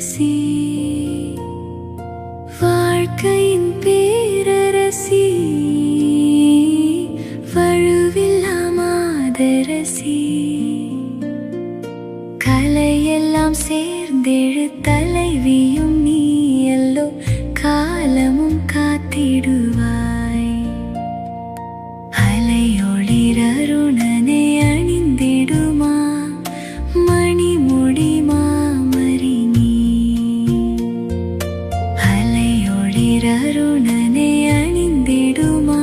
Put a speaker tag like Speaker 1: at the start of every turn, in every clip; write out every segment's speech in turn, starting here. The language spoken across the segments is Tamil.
Speaker 1: இளவரசி, வாழ்க்கையின் பேரரசி, வழுவில்லா மாதரசி, கலையெல்லாம் சேர்ந்தெழு தலைவியும் நீ எல்லோ காலமும் காத்திடுவாய். அலையொளிரருணனை அணிந்திடுமா மணிமுடி மாமரி நீ. அலையொளிரருணனை அணிந்திடுமா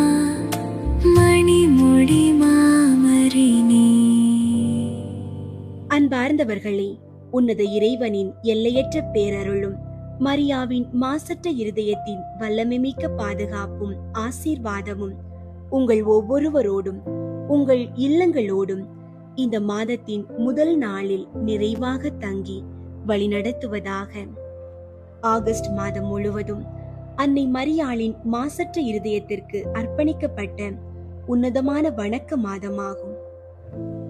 Speaker 1: மணிமுடி மாமரி நீ.
Speaker 2: அன்பார்ந்தவர்களே, உன்னத இறைவனின் எல்லையற்ற பேரருளும் மரியாவின் மாசற்ற இருதயத்தின் வல்லமைமிக்க பாதுகாப்பும் ஆசீர்வாதமும் உங்கள் ஒவ்வொருவரோடும் உங்கள் இல்லங்களோடும் இந்த மாதத்தின் முதல் நாளில் நிறைவாக தங்கி வழிநடத்துவதாக. ஆகஸ்ட் மாதம் முழுவதும் அன்னை மரியாளின் மாசற்ற இருதயத்திற்கு அர்ப்பணிக்கப்பட்ட உன்னதமான வணக்க மாதமாகும்.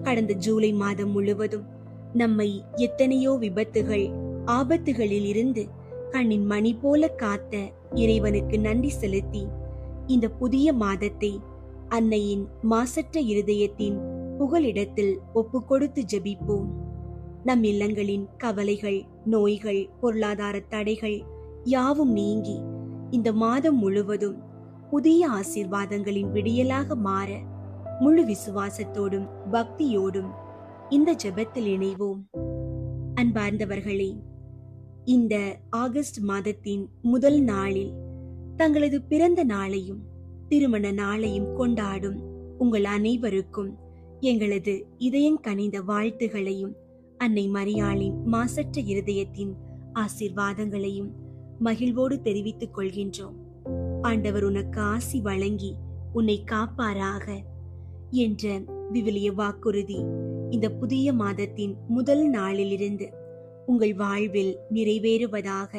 Speaker 2: கடந்த ஜூலை மாதம் முழுவதும் நம்மை எத்தனையோ விபத்துகள் ஆபத்துகளில் இருந்து கண்ணின் மணி போல காத்த இறைவனுக்கு நன்றி செலுத்தி இந்த புதிய மாதத்தை அன்னையின் மாசற்ற இருதயத்தின் புகலிடத்தில் ஒப்புக்கொடுத்து ஜெபிப்போம். நம் இல்லங்களின் கவலைகள், நோய்கள், பொருளாதார தடைகள் யாவும் நீங்கி இந்த மாதம் முழுவதும் புதிய ஆசீர்வாதங்களின் விடியலாக மாற முழு விசுவாசத்தோடும் பக்தியோடும் இந்த ஜெபத்தில் இணைவோம். அன்பார்ந்தவர்களே, இந்த ஆகஸ்ட் மாதத்தின் முதல் நாளில் தங்களது பிறந்த நாளையும் திருமண நாளையும் கொண்டாடும் உங்கள் அனைவருக்கும் எங்களது இதயம் கனிந்த வாழ்த்துகளையும் அன்னை மரியாளின் மாசற்ற இருதயத்தின் ஆசீர்வாதங்களையும் மகிழ்வோடு தெரிவித்துக் கொள்கின்றோம். ஆண்டவர் உனக்கு ஆசி வழங்கி உன்னை காப்பாராக என்ற விவிலிய வாக்குறுதி இந்த புதிய மாதத்தின் முதல் நாளிலிருந்து உங்கள் வாழ்வில் நிறைவேறுவதாக.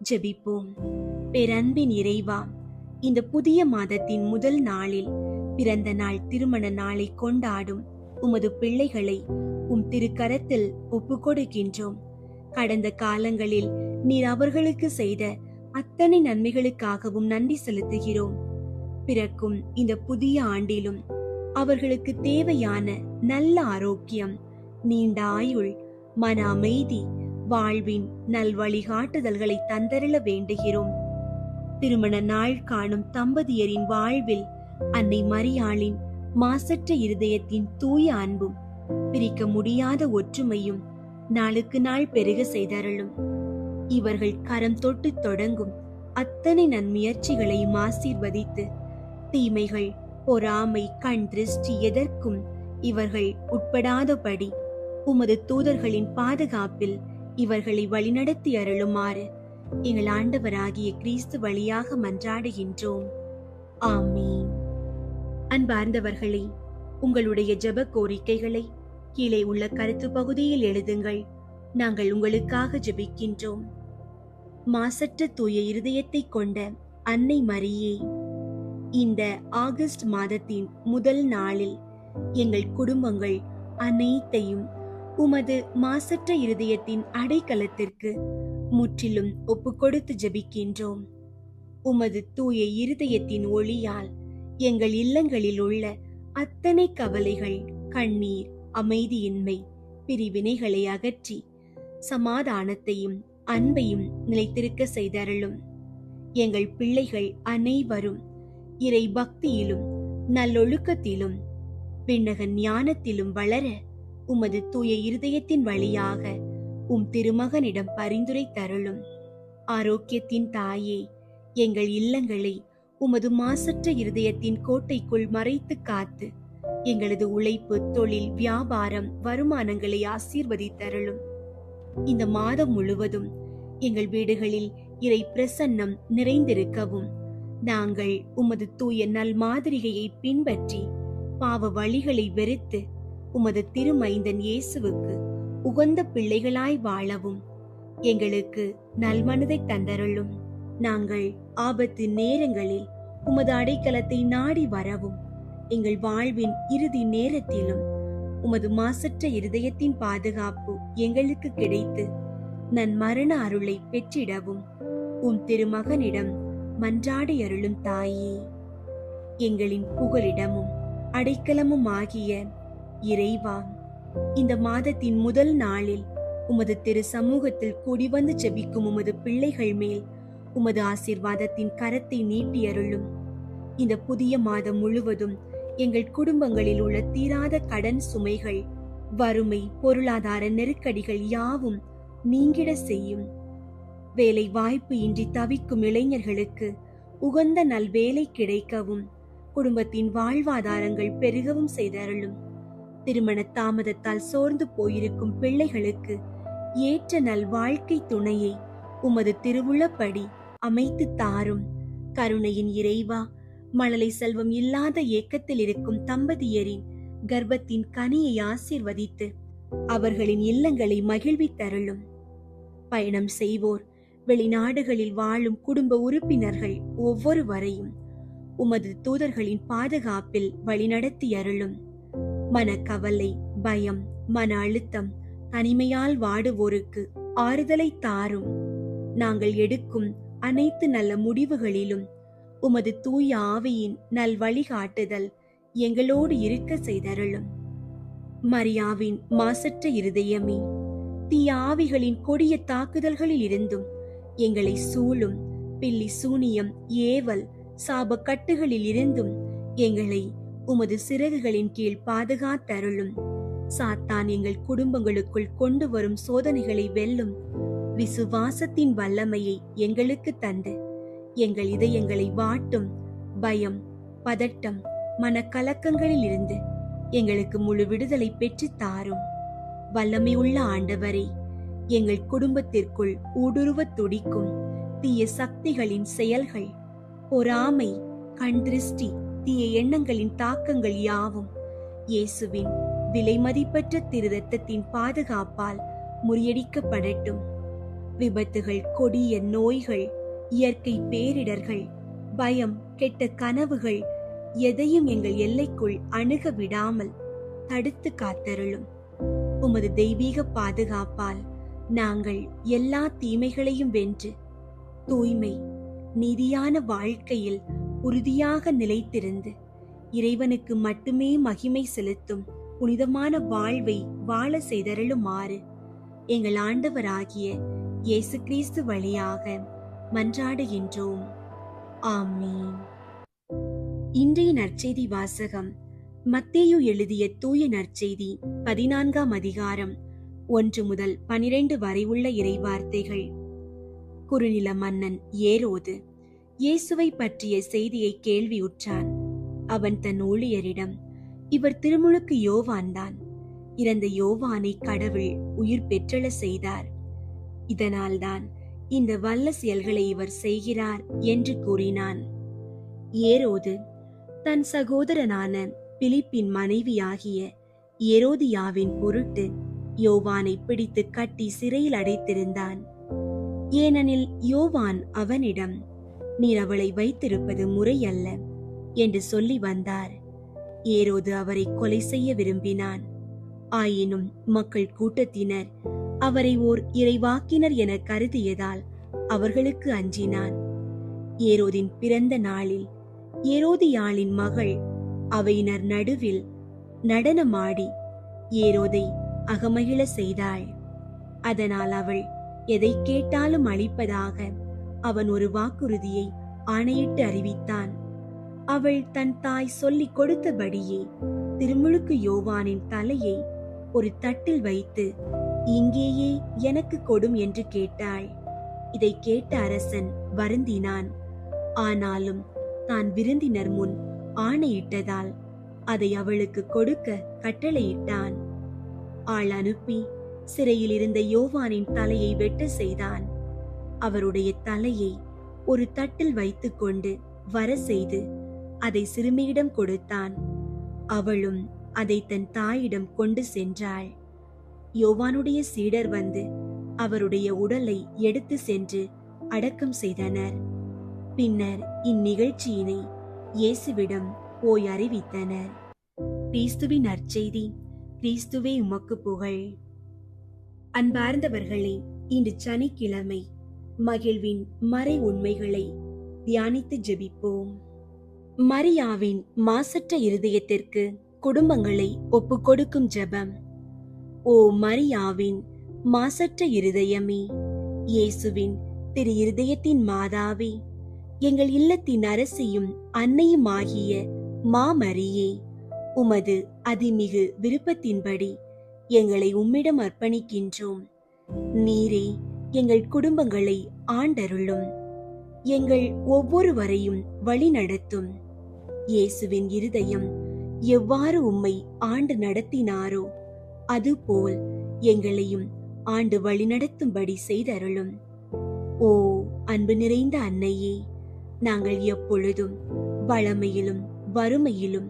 Speaker 2: ஜெபிப்போம். பேரன்பின் இறைவா, இந்த புதிய மாதத்தின் முதல் நாளில் பிறந்த நாள் திருமண நாளை கொண்டாடும் உமது பிள்ளைகளை உம் திருக்கரத்தில் ஒப்புக்கொடுக்கின்றோம். கடந்த காலங்களில் நீர் அவர்களுக்கு செய்த அத்தனை நன்மைகளுக்காகவும் நன்றி செலுத்துகிறோம். பிறக்கும் இந்த புதிய ஆண்டிலும் அவர்களுக்கு தேவையான நல்ல ஆரோக்கியம், நீண்ட ஆயுள், மன அமைதி, வாழ்வின் நல் வழிகாட்டுதல்களை தந்தருள வேண்டுகிறோம். திருமண நாள் காணும் தம்பதியரின் வாழ்வில் அன்னை மரியாளின் மாசற்ற இருதயத்தின் தூய அன்பும் பிரிக்க முடியாத ஒற்றுமையும் நாளுக்கு நாள் பெருக செய்தருளும். இவர்கள் கரம் தொட்டு தொடங்கும் அத்தனை நன்முயற்சிகளையும் ஆசீர்வதித்து தீமைகள், பொறாமை, கண் திருஷ்டி எதற்கும் இவர்கள் உட்படாதபடி உமது தூதர்களின் பாதுகாப்பில் இவர்களை வழிநடத்தி அருளுமாறு எங்கள் ஆண்டவராகிய கிறிஸ்து வழியாக மன்றாடுகின்றோம். ஆமீன். அன்பார்ந்தவர்களே, உங்களுடைய ஜெப கோரிக்கைகளை கீழே உள்ள கருத்து பகுதியில் எழுதுங்கள். நாங்கள் உங்களுக்காக ஜெபிக்கின்றோம். மாசற்ற தூய இருதயத்தை கொண்ட அன்னை மரியே, இந்த ஆகஸ்ட் மாதத்தின் முதல் நாளில் எங்கள் குடும்பங்கள் அனைத்தையும் உமது மாசற்ற இருதயத்தின் அடைக்கலத்திற்கு முற்றிலும் ஒப்புக்கொடுத்து ஜெபிக்கின்றோம். உமது தூய இருதயத்தின் ஒளியால் எங்கள் இல்லங்களில் உள்ள அத்தனை கவலைகள், கண்ணீர், அமைதியின்மை, பிரிவினைகளை அகற்றி சமாதானத்தையும் அன்பையும் நிலைத்திருக்க செய்தருளும். எங்கள் பிள்ளைகள் அனைவரும் இறை பக்தியிலும் நல்லொழுக்கத்திலும் விண்ணக ஞானத்திலும் வளர உமது தூய இருதயத்தின் வழியாக உம் திருமகனிடம் பரிந்துரை தருளும். ஆரோக்கியத்தின் தாயே, எங்கள் இல்லங்களை உமது மாசற்ற இருதயத்தின் கோட்டைக்குள் மறைத்து காத்து எங்களது உழைப்பு, தொழில், வியாபாரம், வருமானங்களை ஆசீர்வதித்தருளும். இந்த மாதம் முழுவதும் எங்கள் வீடுகளில் இறை பிரசன்னம் நிறைந்திருக்கவும் நாங்கள் உமது தூய நல் மாதிரிகையை பின்பற்றி பாவ வழிகளை வெறுத்து உமது திருமைந்தன் இயேசுவுக்கு உகந்த பிள்ளைகளாய் வாழவும் எங்களுக்கு நல்மனதை தந்தருளும். நாங்கள் ஆபத்து நேரங்களில் உமது அடைக்கலத்தை நாடி வரவும் எங்கள் வாழ்வின் இறுதி நேரத்திலும் உமது மாசற்ற இருதயத்தின் பாதுகாப்பு எங்களுக்கு கிடைத்து நன் மரண அருளை பெற்றிடவும் உம் திருமகனிடம் மன்றாடி அருளும் தாயே. எங்களின் புகலிடமும் அடைக்கலமும் ஆகிய இறைவா, இந்த மாதத்தின் முதல் நாளில் உமது திரு சமூகத்தில் கூடிவந்து ஜெபிக்கும் உமது பிள்ளைகள் மேல் உமது ஆசீர்வாதத்தின் கரத்தை நீட்டி அருளும். இந்த புதிய மாதம் முழுவதும் எங்கள் குடும்பங்களில் உள்ள தீராத கடன் சுமைகள், வறுமை, பொருளாதார நெருக்கடிகள் யாவும் நீங்கிட செய்யும். வேலை வாய்ப்பு இன்றி தவிக்கும் இளைஞர்களுக்கு உகந்த நல்வேலை கிடைக்கவும், குடும்பத்தின் வாழ்வாதாரங்கள் பெருகவும் செய்தருளும். திருமண தாமதத்தால் சோர்ந்து போயிருக்கும் பிள்ளைகளுக்கு ஏற்ற நல் வாழ்க்கை துணையை உமது திருவுளப்படி அமைத்து தாரும். கருணையின் இறைவா, மழலை செல்வம் இல்லாத ஏக்கத்தில் இருக்கும் தம்பதியரின் கர்ப்பத்தின் கனியை ஆசீர்வதித்து அவர்களின் இல்லங்களை மகிழ்வித்தருளும். பயணம் செய்வோர், வெளிநாடுகளில் வாழும் குடும்ப உறுப்பினர்கள் ஒவ்வொருவரையும் உமது தூதர்களின் பாதுகாப்பில் வழிநடத்தி அருளும். மனக்கவலை, பயம், மன அழுத்தம், தனிமையால் வாடுவோருக்கு ஆறுதலை தாரும். நாங்கள் எடுக்கும் அனைத்து நல்ல முடிவுகளிலும் உமது தூய ஆவியின் நல் வழிகாட்டுதல் எங்களோடு இருக்க செய்தருளும். மரியாவின் மாசற்ற இருதயமே, தீய ஆவிகளின் கொடிய தாக்குதல்களில் இருந்தும் எங்களை சூழும் பில்லி சூனியம், ஏவல், சாப கட்டுகளில் இருந்தும் எங்களை உமது சிறகுகளின் கீழ் பாதுகாத்தருளும். சாத்தான் எங்கள் குடும்பங்களுக்குள் கொண்டு வரும் சோதனைகளை வெல்லும் விசுவாசத்தின் வல்லமையை எங்களுக்கு தந்து எங்கள் இதயங்களை வாட்டும் பயம், பதட்டம், மனக்கலக்கங்களில் இருந்து எங்களுக்கு முழு விடுதலை பெற்று தாரும். வல்லமை உள்ள ஆண்டவரே, எங்கள் குடும்பத்திற்குள் ஊடுருவ துடிக்கும் தீய சக்திகளின் செயல்கள், பொறாமை, கண் திருஷ்டி, தீய எண்ணங்களின் தாக்கங்கள் யாவும் இயேசுவின் விலை மதிப்பற்ற திரு ரத்தத்தின் பாதுகாப்பால் முறியடிக்கப்படட்டும். விபத்துகள், கொடிய நோய்கள், இயற்கை பேரிடர்கள், பயம், கெட்ட கனவுகள் எதையும் எங்கள் எல்லைக்குள் அணுக விடாமல் தடுத்து காத்தருளும். உமது தெய்வீக பாதுகாப்பால் நாங்கள் எல்லா தீமைகளையும் வென்று தூய்மை, நீதியான வாழ்க்கையில் உறுதியாக நிலைத்திருந்து இறைவனுக்கு மட்டுமே மகிமை செலுத்தும் புனிதமான வாழ்வை வாழ செய்தருளுமாறு எங்கள் ஆண்டவராகிய இயேசு கிறிஸ்து வழியாக மன்றாடுகின்றோம். ஆமீன். இன்றைய நற்செய்தி வாசகம் மத்தேயு எழுதிய தூய நற்செய்தி 14ஆம் அதிகாரம் 1 முதல் 12 வரை உள்ள இறைவார்த்தைகள். குறுநில மன்னன் ஏரோது இயேசுவை பற்றிய செய்தியை கேள்வியுற்றான். அவன் தன் ஊழியரிடம், இவர் திருமுழுக்கு யோவான்தான். இறந்த யோவானை கடவுள் உயிர் பெற்றெழ செய்தார். இதனால்தான் இந்த வல்ல செயல்களை இவர் செய்கிறார் என்று கூறினான். ஏரோது தன் சகோதரனான பிலிப்பின் மனைவியாகிய ஏரோதியாவின் பொருட்டு யோவானை பிடித்து கட்டி சிறையில் அடைத்திருந்தான். ஏனெனில் யோவான் அவனிடம், நீர் அவளை வைத்திருப்பது முறையல்ல என்று சொல்லி வந்தார். ஏரோது அவரை கொலை செய்ய விரும்பினான். ஆயினும் மக்கள் கூட்டத்தினர் அவரை ஓர் இறைவாக்கினர் என கருதியதால் அவர்களுக்கு அஞ்சினான். ஏரோதின் பிறந்த நாளில் ஏரோதியாளின் மகள் அவையினர் நடுவில் நடனமாடி ஏரோதை அகமகிழ செய்தாள். அதனால் அவள் எதை கேட்டாலும் அளிப்பதாக அவன் ஒரு வாக்குறுதியை ஆணையிட்டு அறிவித்தான். அவள் தன் தாய் சொல்லிக் கொடுத்தபடியே திருமுழுக்கு யோவானின் தலையை ஒரு தட்டில் வைத்து, இங்கேயே எனக்கு கொடும் என்று கேட்டாள். இதை கேட்ட அரசன் வருந்தினான். ஆனாலும் தான் விருந்தினர் முன் ஆணையிட்டதால் அதை அவளுக்கு கொடுக்க கட்டளையிட்டான். ஆள் அனுப்பி சிறையில் இருந்த யோவானின் தலையை வெட்ட செய்தான். அவருடைய தலையை ஒரு தட்டில் வைத்துக்கொண்டு வர செய்து அதை சிறுமியிடம் கொடுத்தான். அவளும் அதை தன் தாயிடம் கொண்டு சென்றாள். யோவானுடைய சீடர் வந்து அவருடைய உடலை எடுத்து சென்று அடக்கம் செய்தனர். பின்னர் இந்நிகழ்ச்சியினை இயேசுவிடம் போய் அறிவித்தனர். கிறிஸ்துவின் நற்செய்தி. கிறிஸ்துவே உமக்கு புகழ். அன்பார்ந்தவர்களே, இன்று சனிக்கிழமை மகிழ்வின் மறை உண்மைகளை தியானித்து ஜெபிப்போம். மரியாவின் மாசற்ற இருதயத்திற்கு குடும்பங்களை ஒப்புக்கொடுக்கும் ஜெபம். ஓ மரியாவின் மாசற்ற இருதயமே, இயேசுவின் திரு இருதயத்தின் மாதாவே, எங்கள் இல்லத்தின் அரசியும் அன்னையும் ஆகிய மாமரியே, உமது அதிமிகு விருப்பத்தின்படி எங்களை உம்மிடம் அர்ப்பணிக்கின்றோம். நீரே எங்கள் குடும்பங்களை ஆண்டருளும், எங்கள் ஒவ்வொருவரையும் வழி நடத்தும். இயேசுவின் இருதயம் எவ்வாறு உம்மை ஆண்டு நடத்தினாரோ அதுபோல் எங்களையும் ஆண்டு வழிநடத்தும்படி செய்தருளும். ஓ அன்பு நிறைந்த அன்னையே, நாங்கள் எப்பொழுதும் வளமையிலும் வறுமையிலும்,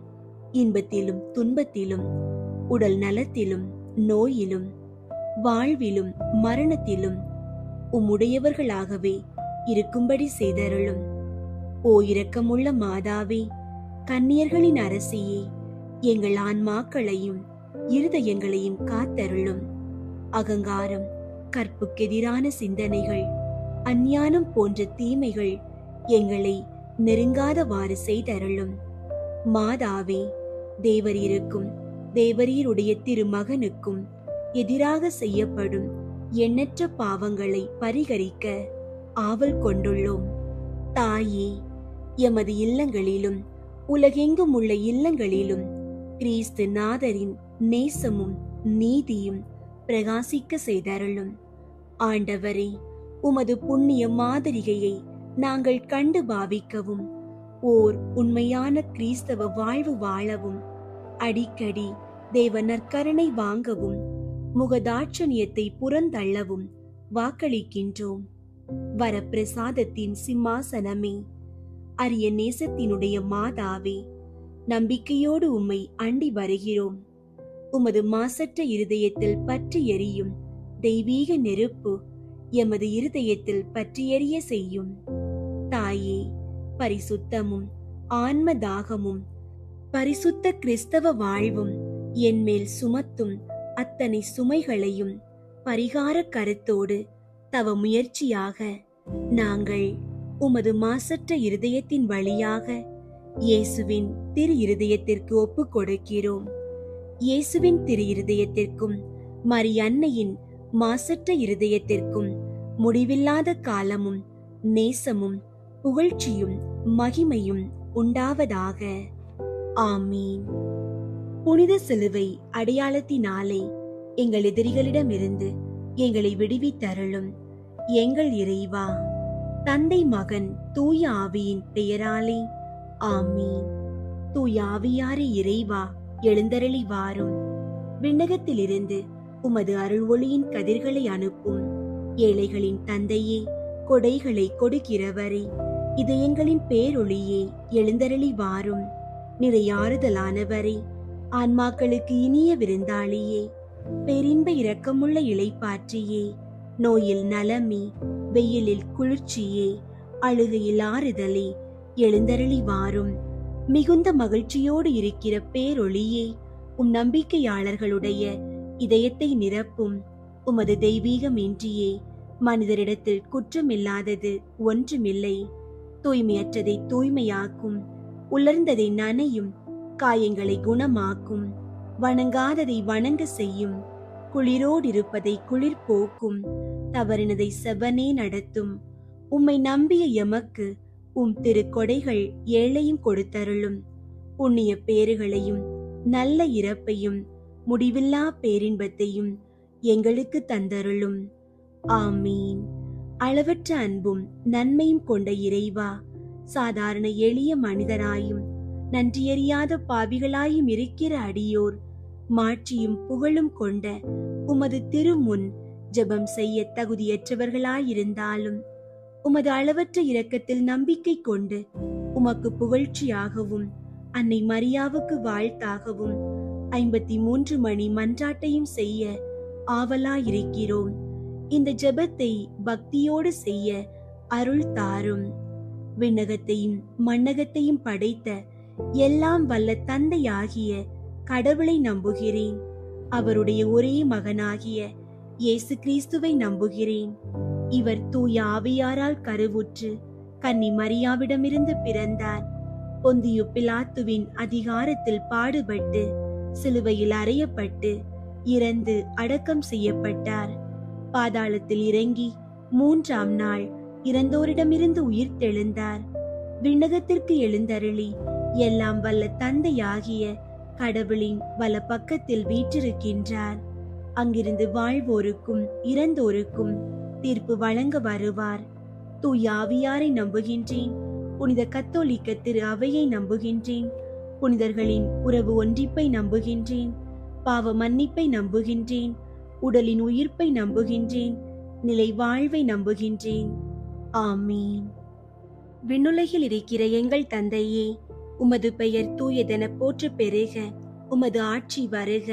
Speaker 2: இன்பத்திலும் துன்பத்திலும், உடல் நலத்திலும் நோயிலும், வாழ்விலும் மரணத்திலும் உம்முடையவர்களாகவே இருக்கும்படி செய்தருளும். ஓ இரக்கமுள்ள மாதாவே, கன்னியர்களின் அரசியே, எங்கள் ஆன்மாக்களையும் இருதயங்களையும் காத்தருளும். அகங்காரம், கற்புக்கெதிரான சிந்தனைகள், அஞ்ஞானம் போன்ற தீமைகள் எங்களை நெருங்காதவாறு செய்தருளும். மாதாவே, தேவரீருக்கும் தேவரீருடைய திருமகனுக்கும் எதிராக செய்யப்படும் எண்ணற்ற பாவங்களை பரிகரிக்க ஆவல் கொண்டுள்ளோம். தாயே, எமது இல்லங்களிலும் உலகெங்கும் உள்ள இல்லங்களிலும் கிறிஸ்து நாதரின் நேசமும் நீதியும் பிரகாசிக்க செய்தருளும். ஆண்டவரே, உமது புண்ணிய மாதிரிகையை நாங்கள் கண்டு பாவிக்கவும், ஓர் உண்மையான கிறிஸ்தவ வாழ்வு வாழவும், அடிக்கடி தேவ நற்கருணை வாங்கவும், முகதாட்சணியத்தை புறந்தள்ளவும் வாக்களிக்கின்றோம். வரப்பிரசாதத்தின் சிம்மாசனமே, அரிய நேசத்தினுடைய மாதாவே, நம்பிக்கையோடு உம்மை அண்டி வருகிறோம். உமது மாசற்ற இருதயத்தில் பற்றி எரியும் தெய்வீக நெருப்பு எமது இருதயத்தில் பற்றி எரிய செய்யும். தாயே, பரிசுத்தமும் ஆன்ம தாகமும் பரிசுத்த கிறிஸ்தவ வாழ்வும் என்மேல் சுமத்தும் அத்தனை சுமைகளையும் பரிகார கருத்தோடு தவ முயற்சியாக நாங்கள் உமது மாசற்ற இருதயத்தின் வழியாக இயேசுவின் திரு இருதயத்திற்கு ஒப்புக் கொடுக்கிறோம். இயேசுவின் திரு இருதயத்திற்கும் மரியன்னையின் மாசற்ற இருதயத்திற்கும் முடிவில்லாத காலமும் நேசமும் புகழ்ச்சியும் மகிமையும் உண்டாவதாக. ஆமீன். புனித சிலுவை அடையாளத்தினாலே எங்கள் எதிரிகளிடமிருந்து எங்களை விடுவித்தருளும் எங்கள் இறைவா. தந்தை, மகன், தூய ஆவியின் பெயராலே ஆமீன். தூய ஆவியாரே இறைவா, எழுந்தருளி வாரும். விண்ணகத்திலிருந்து உமது அருள் ஒளியின் கதிர்களை அனுப்பும். ஏழைகளின் தந்தையே, கொடைகளை கொடுக்கிறவரே, இதயங்களின் பேரொளியே, எழுந்தருளி வாரும். நிறையாறுதலானவரே, ஆன்மாக்களுக்கு இனிய விருந்தாளியே, பேரின்ப இரக்கமுள்ள இளைப்பாற்றியே, நோயில் நலமே, வெயிலில் குளிர்ச்சியே, அழுகையில் ஆறுதலே, எழுந்தருளி வாரும். மிகுந்த மகிழ்ச்சியோடு இருக்கிற பேரொளியே, உம் நம்பிக்கையாளர்களுடைய இதயத்தை நிரப்பும். உமது தெய்வீகமின்றியே மனிதரிடத்தில் குற்றமில்லாதது ஒன்றுமில்லை. தூய்மையற்றதை தூய்மையாக்கும், உலர்ந்ததை நனையும், காயங்களை குணமாக்கும், வணங்காததை வணங்க செய்யும், குளிரோடிருப்பதை குளிர் போக்கும், தவறினதை செவ்வனே நடத்தும். உம்மை நம்பிய எமக்கு உம் திருக்கொடைகள் ஏழையும் கொடுத்தருளும். புண்ணிய பேறுகளையும் நல்ல இறப்பையும் முடிவில்லா பேரின்பத்தையும் எங்களுக்கு தந்தருளும். ஆமீன். அளவற்ற அன்பும் நன்மையும் கொண்ட இறைவா, சாதாரண எளிய மனிதராயும் நன்றியறியாத பாவிகளாயும் இருக்கிற அடியோர் மாட்சியும் புகழும் கொண்ட உமது திருமுன் ஜெபம் செய்ய தகுதியற்றவர்களாயிருந்தாலும் உமது அளவற்ற இரக்கத்தில் நம்பிக்கை கொண்டு உமக்கு புகழ்ச்சியாகவும் அன்னை மரியாவுக்கு வாழ்த்தாகவும் 53 மணி மன்றாட்டையும் செய்ய ஆவலாயிருக்கிறோம். இந்த ஜெபத்தை பக்தியோடு செய்ய அருள் தாரும். விண்ணகத்தையும் மண்ணகத்தையும் படைத்த எல்லாம் வல்ல தந்தையாகிய கடவுளை நம்புகிறேன். அவருடைய ஒரே மகனாகிய இயேசு கிறிஸ்துவை நம்புகிறேன். இவர் தூய ஆவியாரால் கருவுற்று கன்னி மரியாவிடமிருந்து பிறந்தார். பொந்தியு பிலாத்துவின் அதிகாரத்தில் பாடுபட்டு சிலுவையில் அறையப்பட்டு இறந்து அடக்கம் செய்யப்பட்டார். பாதாளத்தில் இறங்கி 3ஆம் நாள் இறந்தோரிடமிருந்து உயிர்த்தெழுந்தார். விண்ணகத்திற்கு எழுந்தருளி எல்லாம் வல்ல தந்தையாகிய கடவுளின் வல பக்கத்தில் வீற்றிருக்கின்றார். அங்கிருந்து வாழ்வோருக்கும் இறந்தோருக்கும் தீர்ப்பு வழங்க வருவார். தூய ஆவியாரை நம்புகின்றேன். புனித கத்தோலிக்க திரு அவையை நம்புகின்றேன். புனிதர்களின் உறவு ஒன்றிப்பை நம்புகின்றேன். பாவ மன்னிப்பை நம்புகின்றேன். உடலின் உயிர்ப்பை நம்புகின்றேன். நிலை வாழ்வை நம்புகின்றேன். ஆமீன். விண்ணுலகில் இருக்கிற எங்கள் தந்தையே, உமது பெயர் தூயதென போற்ற பெருக. உமது ஆட்சி வருக.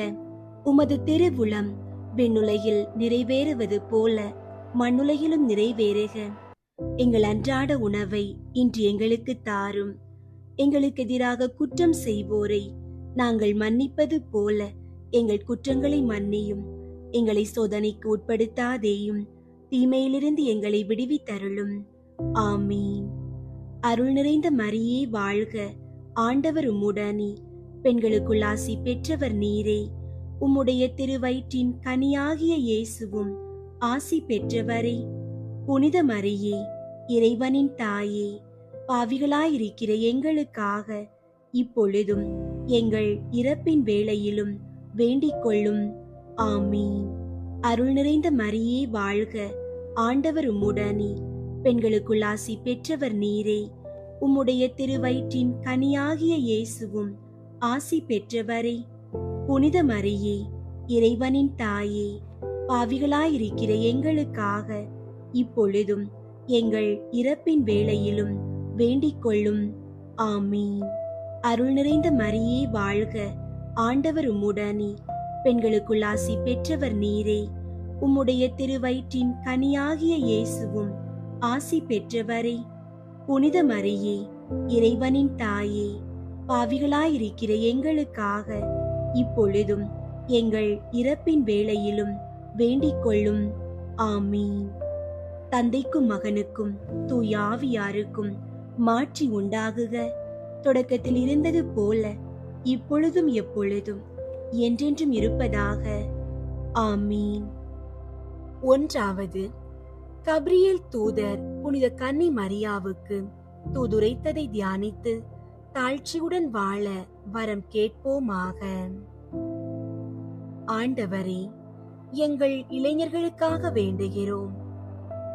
Speaker 2: உமது திருவுளம் விண்ணுலகில் நிறைவேறுவது போல மண்ணுலகிலும் நிறைவேறுக. எங்கள் அன்றாட உணவை இன்று எங்களுக்கு தாரும். எங்களுக்கு எதிராக குற்றம் செய்வோரை நாங்கள் மன்னிப்பது போல எங்கள் குற்றங்களை மன்னியும். எங்களை சோதனைக்கு உட்படுத்தாதேயும், தீமையிலிருந்து எங்களை விடுவித்தருளும். ஆமீன். அருள் நிறைந்த மரியே வாழ்க. ஆண்டவர் உம்முடனே, பெண்களுக்குள் ஆசி பெற்றவர் நீரே. உம்முடைய திருவயிற்றின் கனியாகிய இயேசுவும் ஆசி பெற்றவரே. புனித மரியே, இறைவனின் தாயே, பாவிகளாயிருக்கிற எங்களுக்காக இப்பொழுதும் எங்கள் இறப்பின் வேளையிலும் வேண்டிக் கொள்ளும். ஆமீன். அருள் நிறைந்த மரியே வாழ்க. ஆண்டவர் உம்முடனே, பெண்களுக்குள் ஆசி பெற்றவர் நீரே. உம்முடைய திருவயிற்றின் கனியாகிய இயேசுவும் ஆசி பெற்றவரே. புனித மரியே, இறைவனின் தாயே, பாவிகளாயிருக்கிற எங்களுக்காக இப்பொழுதும் எங்கள் இறப்பின் வேளையிலும் வேண்டிக் கொள்ளும். ஆமீன். அருள் நிறைந்த மரியே வாழ்க. ஆண்டவர் உம்முடனே, பெண்களுக்குள் ஆசி பெற்றவர் நீரே. உம்முடைய திருவயிற்றின் கனியாகிய இயேசுவும் ஆசி பெற்றவரே. புனித மரியே, இறைவனின் தாயே, பாவிகளாயிருக்கிற எங்களுக்காக இப்பொழுதும் எங்கள் இறப்பின் வேளையிலும் வேண்டிக் கொள்ளும். ஆமீன். தந்தைக்கும் மகனுக்கும் தூய ஆவியாருக்கும் மாற்றி உண்டாகுக. தொடக்கத்தில் இருந்தது போல இப்பொழுதும் எப்பொழுதும் என்றென்றும் இருப்பதாக. ஆமீன். 1. கபிரியேல் தூதர் புனித கன்னி மரியாவுக்கு தூதுரைத்ததை தியானித்து தாழ்ச்சியுடன் வாழ வரம் கேட்போமாக. ஆண்டவரே, எங்கள் இளைஞர்களுக்காக வேண்டுகிறோம்.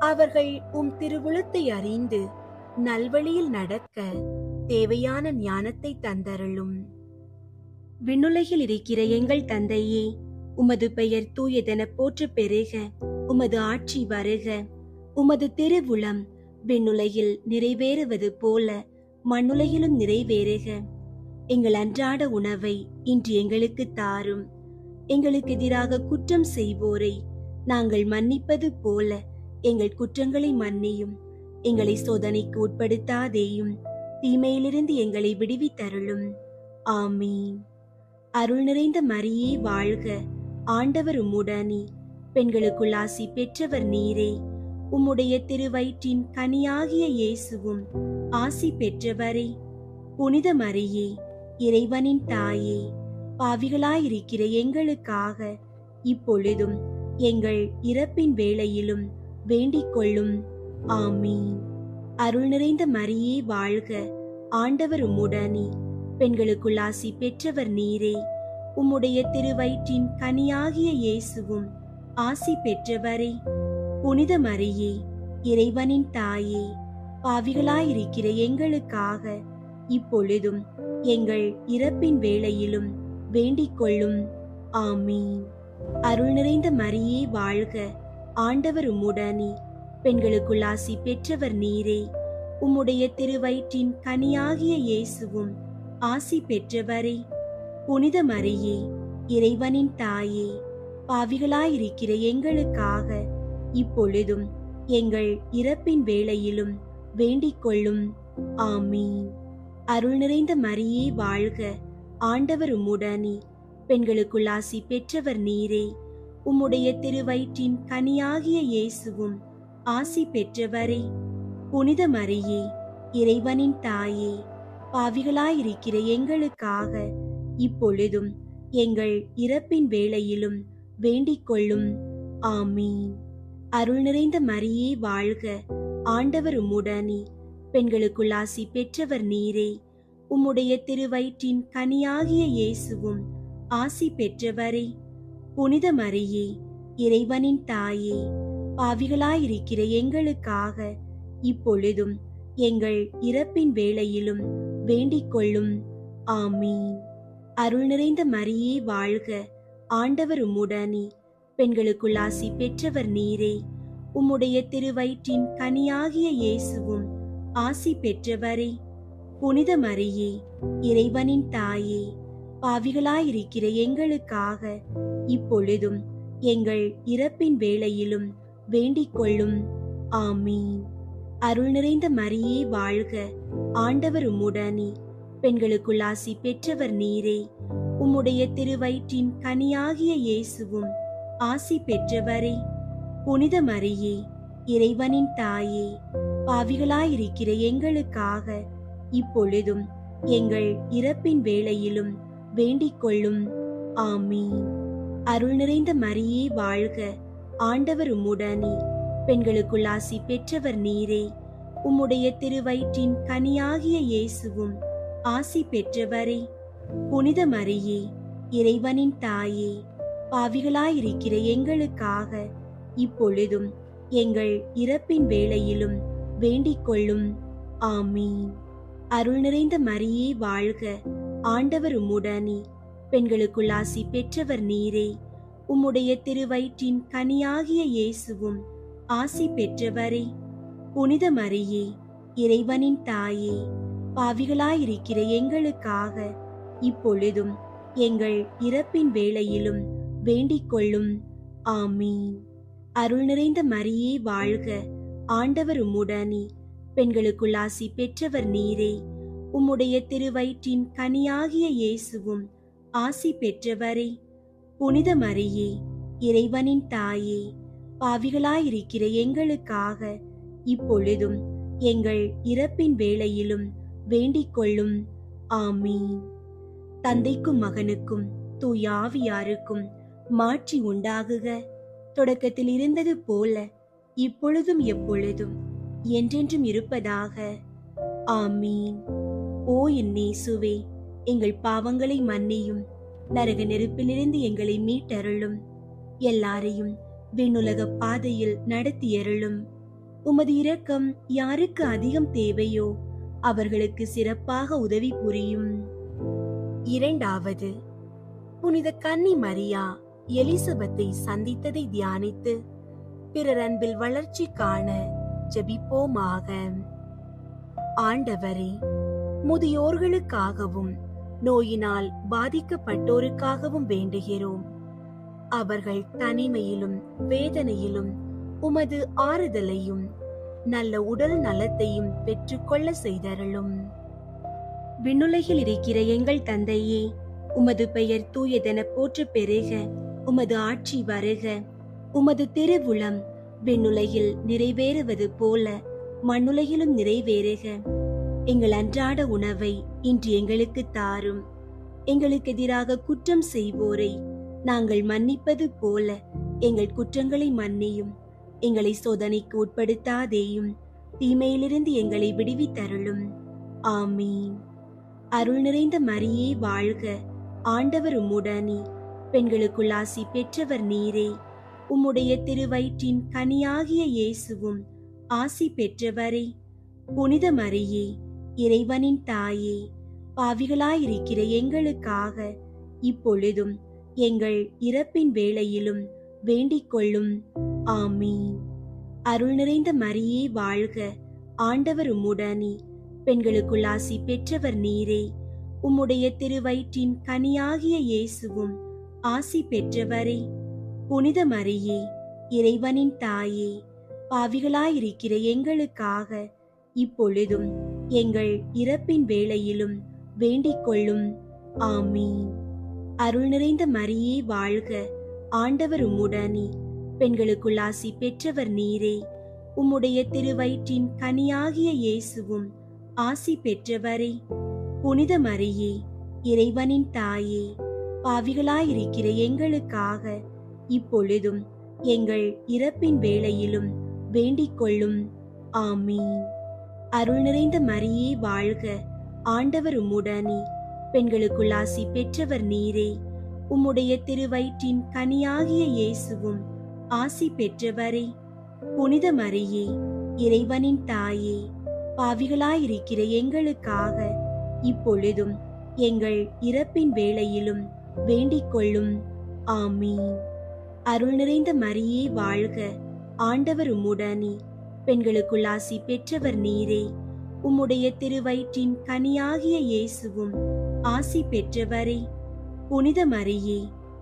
Speaker 2: அவர்கள் உம் திருவுளத்தை அறிந்து நல்வழியில் நடக்க தேவையான ஞானத்தை தந்தருளும். விண்ணுலகில் இருக்கிற எங்கள் தந்தையே, உமது பெயர் தூயதென போற்ற பெருக. உமது ஆட்சி வருக. உமது திருவுளம் விண்ணுலகில் நிறைவேறுவது போல மண்ணுலகிலும் நிறைவேறுக. எங்கள் அன்றாட உணவை இன்று எங்களுக்கு தாரும். எங்களுக்கு எதிராக குற்றம் செய்வோரை நாங்கள் மன்னிப்பது போல எங்கள் குற்றங்களை மன்னியும். எங்களை சோதனைக்கு உட்படுத்தாதேயும், தீமையிலிருந்து எங்களை விடுவித்தருளும். ஆமீன். அருள் நிறைந்த மரியே வாழ்க. ஆண்டவர் உம்முடனே, பெண்களுக்குள் ஆசி பெற்றவர் நீரே. உம்முடைய திருவயிற்றின் கனியாகிய இயேசுவும் ஆசி பெற்றவரே. புனித மரியே, இறைவனின் தாயே, பாவிகளாயிருக்கிற எங்களுக்காக இப்பொழுதும் எங்கள் இறப்பின் வேளையிலும் வேண்டிக் கொள்ளும். ஆமீன். அருள் நிறைந்த மரியே வாழ்க. ஆண்டவர் உம்முடனே, பெண்களுக்குள் ஆசி பெற்றவர் நீரே. உம்முடைய திருவயிற்றின் கனியாகிய இயேசுவும் ஆசி பெற்றவரே. புனித மரியே, இறைவனின் தாயே, பாவிகளாயிருக்கிற எங்களுக்காக இப்பொழுதும் எங்கள் இறப்பின் வேளையிலும் வேண்டிக் கொள்ளும். ஆமீன். அருள் நிறைந்த மரியே வாழ்க. ஆண்டவர் உம்முடனே, பெண்களுக்குள் ஆசி பெற்றவர் நீரே. உம்முடைய திருவயிற்றின் கனியாகிய இயேசுவும் ஆசி பெற்றவரே. புனித மரியே, இறைவனின் தாயே, பாவிகளாயிருக்கிற எங்களுக்காக இப்பொழுதும் எங்கள் இறப்பின் வேளையிலும் வேண்டிக் கொள்ளும். ஆமீன். அருள் நிறைந்த மரியே வாழ்க. ஆண்டவர் உம்முடனே, பெண்களுக்குள் ஆசி பெற்றவர் நீரே. உம்முடைய திருவயிற்றின் கனியாகிய இயேசுவும் ஆசி பெற்றவரே. புனித மரியே, இறைவனின் தாயே, பாவிகளாயிருக்கிற எங்களுக்காக இப்பொழுதும் எங்கள் இறப்பின் வேளையிலும் வேண்டிக் கொள்ளும். ஆமீன். அருள் நிறைந்த மரியே வாழ்க, ஆண்டவர் உம்முடனே, பெண்களுக்குள் ஆசி பெற்றவர் நீரே. உம்முடைய திருவயிற்றின் கனியாகிய இயேசுவும் ஆசி பெற்றவரே. புனித மரியே, இறைவனின் தாயே, பாவிகளாயிருக்கிற எங்களுக்காக இப்பொழுதும் எங்கள் இறப்பின் வேளையிலும் வேண்டிக் கொள்ளும். ஆமீன். அருள் நிறைந்த மரியே வாழ்க, ஆண்டவர் உம்முடனே, பெண்களுக்குள் ஆசி பெற்றவர் நீரே. உம்முடைய திருவயிற்றின் கனியாகிய இயேசுவும் ஆசி பெற்றவரே. புனித மரியே, இறைவனின் தாயே, பாவிகளாயிருக்கிற எங்களுக்காக இப்பொழுதும் எங்கள் இறப்பின் வேளையிலும் வேண்டிக் கொள்ளும். ஆமீன். அருள் நிறைந்த மரியே வாழ்க, ஆண்டவர் உம்முடனே, பெண்களுக்குள் ஆசி பெற்றவர் நீரே. உம்முடைய திருவயிற்றின் கனியாகிய இயேசுவும் ஆசி பெற்றவரே. புனித மரியே, இறைவனின் தாயே, பாவிகளாயிருக்கிற எங்களுக்காக இப்பொழுதும் எங்கள் இறப்பின் வேளையிலும் வேண்டிக் கொள்ளும். ஆமீன். அருள் நிறைந்த மரியே வாழ்க, ஆண்டவர் உம்முடனே, பெண்களுக்குள் ஆசி பெற்றவர் நீரே. உம்முடைய திருவயிற்றின் கனியாகிய இயேசுவும் ஆசி பெற்றவரே. புனித மரியே, இறைவனின் தாயே, பாவிகளாயிருக்கிற எங்களுக்காக இப்பொழுதும் எங்கள் இறப்பின் வேளையிலும் வேண்டிக் கொள்ளும். ஆமீன். அருள் நிறைந்த மரியே வாழ்க, ஆண்டவர் உம்முடனே, பெண்களுக்குள் ஆசி பெற்றவர் நீரே. உம்முடைய திருவயிற்றின் கனியாகிய இயேசுவும் ஆசி பெற்றவரே. புனித மரியே, இறைவனின் தாயே, பாவிகளாயிருக்கிற எங்களுக்காக இப்பொழுதும் எங்கள் இறப்பின் வேளையிலும் வேண்டிக் கொள்ளும். ஆமீன். அருள் நிறைந்த மரியே வாழ்க, ஆண்டவர் உம்முடனே, பெண்களுக்குள் ஆசி பெற்றவர் நீரே. உம்முடைய திருவயிற்றின் கனியாகிய இயேசுவும் ஆசி பெற்றவரே. புனித மரியே, இறைவனின் தாயே, பாவிகளாயிருக்கிற எங்களுக்காக இப்பொழுதும் எங்கள் இறப்பின் வேளையிலும் வேண்டிக் கொள்ளும். ஆமீன். தந்தைக்கும் மகனுக்கும் தூய ஆவியாருக்கும் மாட்சி உண்டாகுக. தொடக்கத்தில் இருந்தது போல இப்பொழுதும் எப்பொழுதும் என்றென்றும் இருப்பதாக. ஆமீன். ஓ என் இயேசுவே, எங்கள் பாவங்களை மன்னியும், நரக நெருப்பிலிருந்து எங்களை மீட்டருளும், எல்லாரையும் விண்ணுலக பாதையில் நடத்தியருளும். உமது இரக்கம் யாருக்கு அதிகம் தேவையோ அவர்களுக்கு சிறப்பாக உதவி புரியும். இரண்டாவது, புனித கன்னி மரியா எலிசபெத்தை சந்தித்ததை தியானித்து பிறர் அன்பில் வளர்ச்சி காண ஜெபிப்போமாக. ஆண்டவரே, முதியோர்களுக்காகவும் நோயினால் பாதிக்கப்பட்டோருக்காகவும் வேண்டுகிறோம். அவர்கள் தனிமையிலும் வேதனையிலும் உமது ஆறுதலையும் நல்ல உடல் நலத்தையும் பெற்றுக்கொள்ள செய்தருளும். விண்ணுலகில் இருக்கிற எங்கள் தந்தையே, உமது பெயர் தூயதென போற்ற பெருக. உமது ஆட்சி வருக. உமது திருவுளம் விண்ணுலகில் நிறைவேறுவது போல மண்ணுலகிலும் நிறைவேறுக. எங்கள் அன்றாட உணவை இன்று எங்களுக்கு தாரும். எங்களுக்கு எதிராக குற்றம் செய்வோரை நாங்கள் மன்னிப்பது போல எங்கள் குற்றங்களை மன்னியும். எங்களை சோதனைக்கு உட்படுத்தாதேயும், தீமையிலிருந்து எங்களை விடுவித்தருளும். ஆமீன். அருள் நிறைந்த மரியே வாழ்க, ஆண்டவர் உம்முடனே, பெண்களுக்குள் ஆசி பெற்றவர் நீரே. உம்முடைய திருவயிற்றின் கனியாகிய இயேசுவும் ஆசி பெற்றவரே. புனித மரியே, இறைவனின் தாயே, பாவிகளாயிருக்கிற எங்களுக்காக இப்பொழுதும் எங்கள் இறப்பின் வேளையிலும் வேண்டிக் கொள்ளும். ஆமீன். அருள் நிறைந்த மரியே வாழ்க, ஆண்டவர் உம்முடனே, பெண்களுக்குள் ஆசி பெற்றவர் நீரே. உம்முடைய திருவயிற்றின் கனியாகிய இயேசுவும் ஆசி பெற்றவரே. புனித மரியே, இறைவனின் தாயே, பாவிகளாயிருக்கிற எங்களுக்காக இப்பொழுதும் எங்கள் இறப்பின் வேளையிலும் வேண்டிக் கொள்ளும். ஆமீன். அருள் நிறைந்த மரியே வாழ்க, ஆண்டவர் உம்முடனே. பெண்களுக்குள் ஆசி பெற்றவர் நீரே. உம்முடைய திருவயிற்றின் கனியாகிய இயேசுவும் ஆசி பெற்றவரே. புனித மரியே, இறைவனின் தாயே, பாவிகளாயிருக்கிற எங்களுக்காக இப்பொழுதும் எங்கள் இறப்பின் வேளையிலும் வேண்டிக் கொள்ளும். ஆமீன். அருள் நிறைந்த மரியே வாழ்க, ஆண்டவர் உம்முடனே. பெண்களுக்குள் ஆசி பெற்றவர் நீரே. உம்முடைய திருவயிற்றின் கனியாகிய இயேசுவும் ஆசி பெற்றவரே. புனித மரியே, இறைவனின் தாயே, பாவிகளாயிருக்கிற எங்களுக்காக இப்பொழுதும் எங்கள் இறப்பின் வேளையிலும் வேண்டிக் கொள்ளும். ஆமீன். அருள் நிறைந்த மரியே வாழ்க, ஆண்டவர் உம்முடனே. பெண்களுக்குள் ஆசி பெற்றவர் நீரே. உம்முடைய திருவயிற்றின் கனியாகிய இயேசுவும் ஆசி பெற்றவரே. புனித மரியே,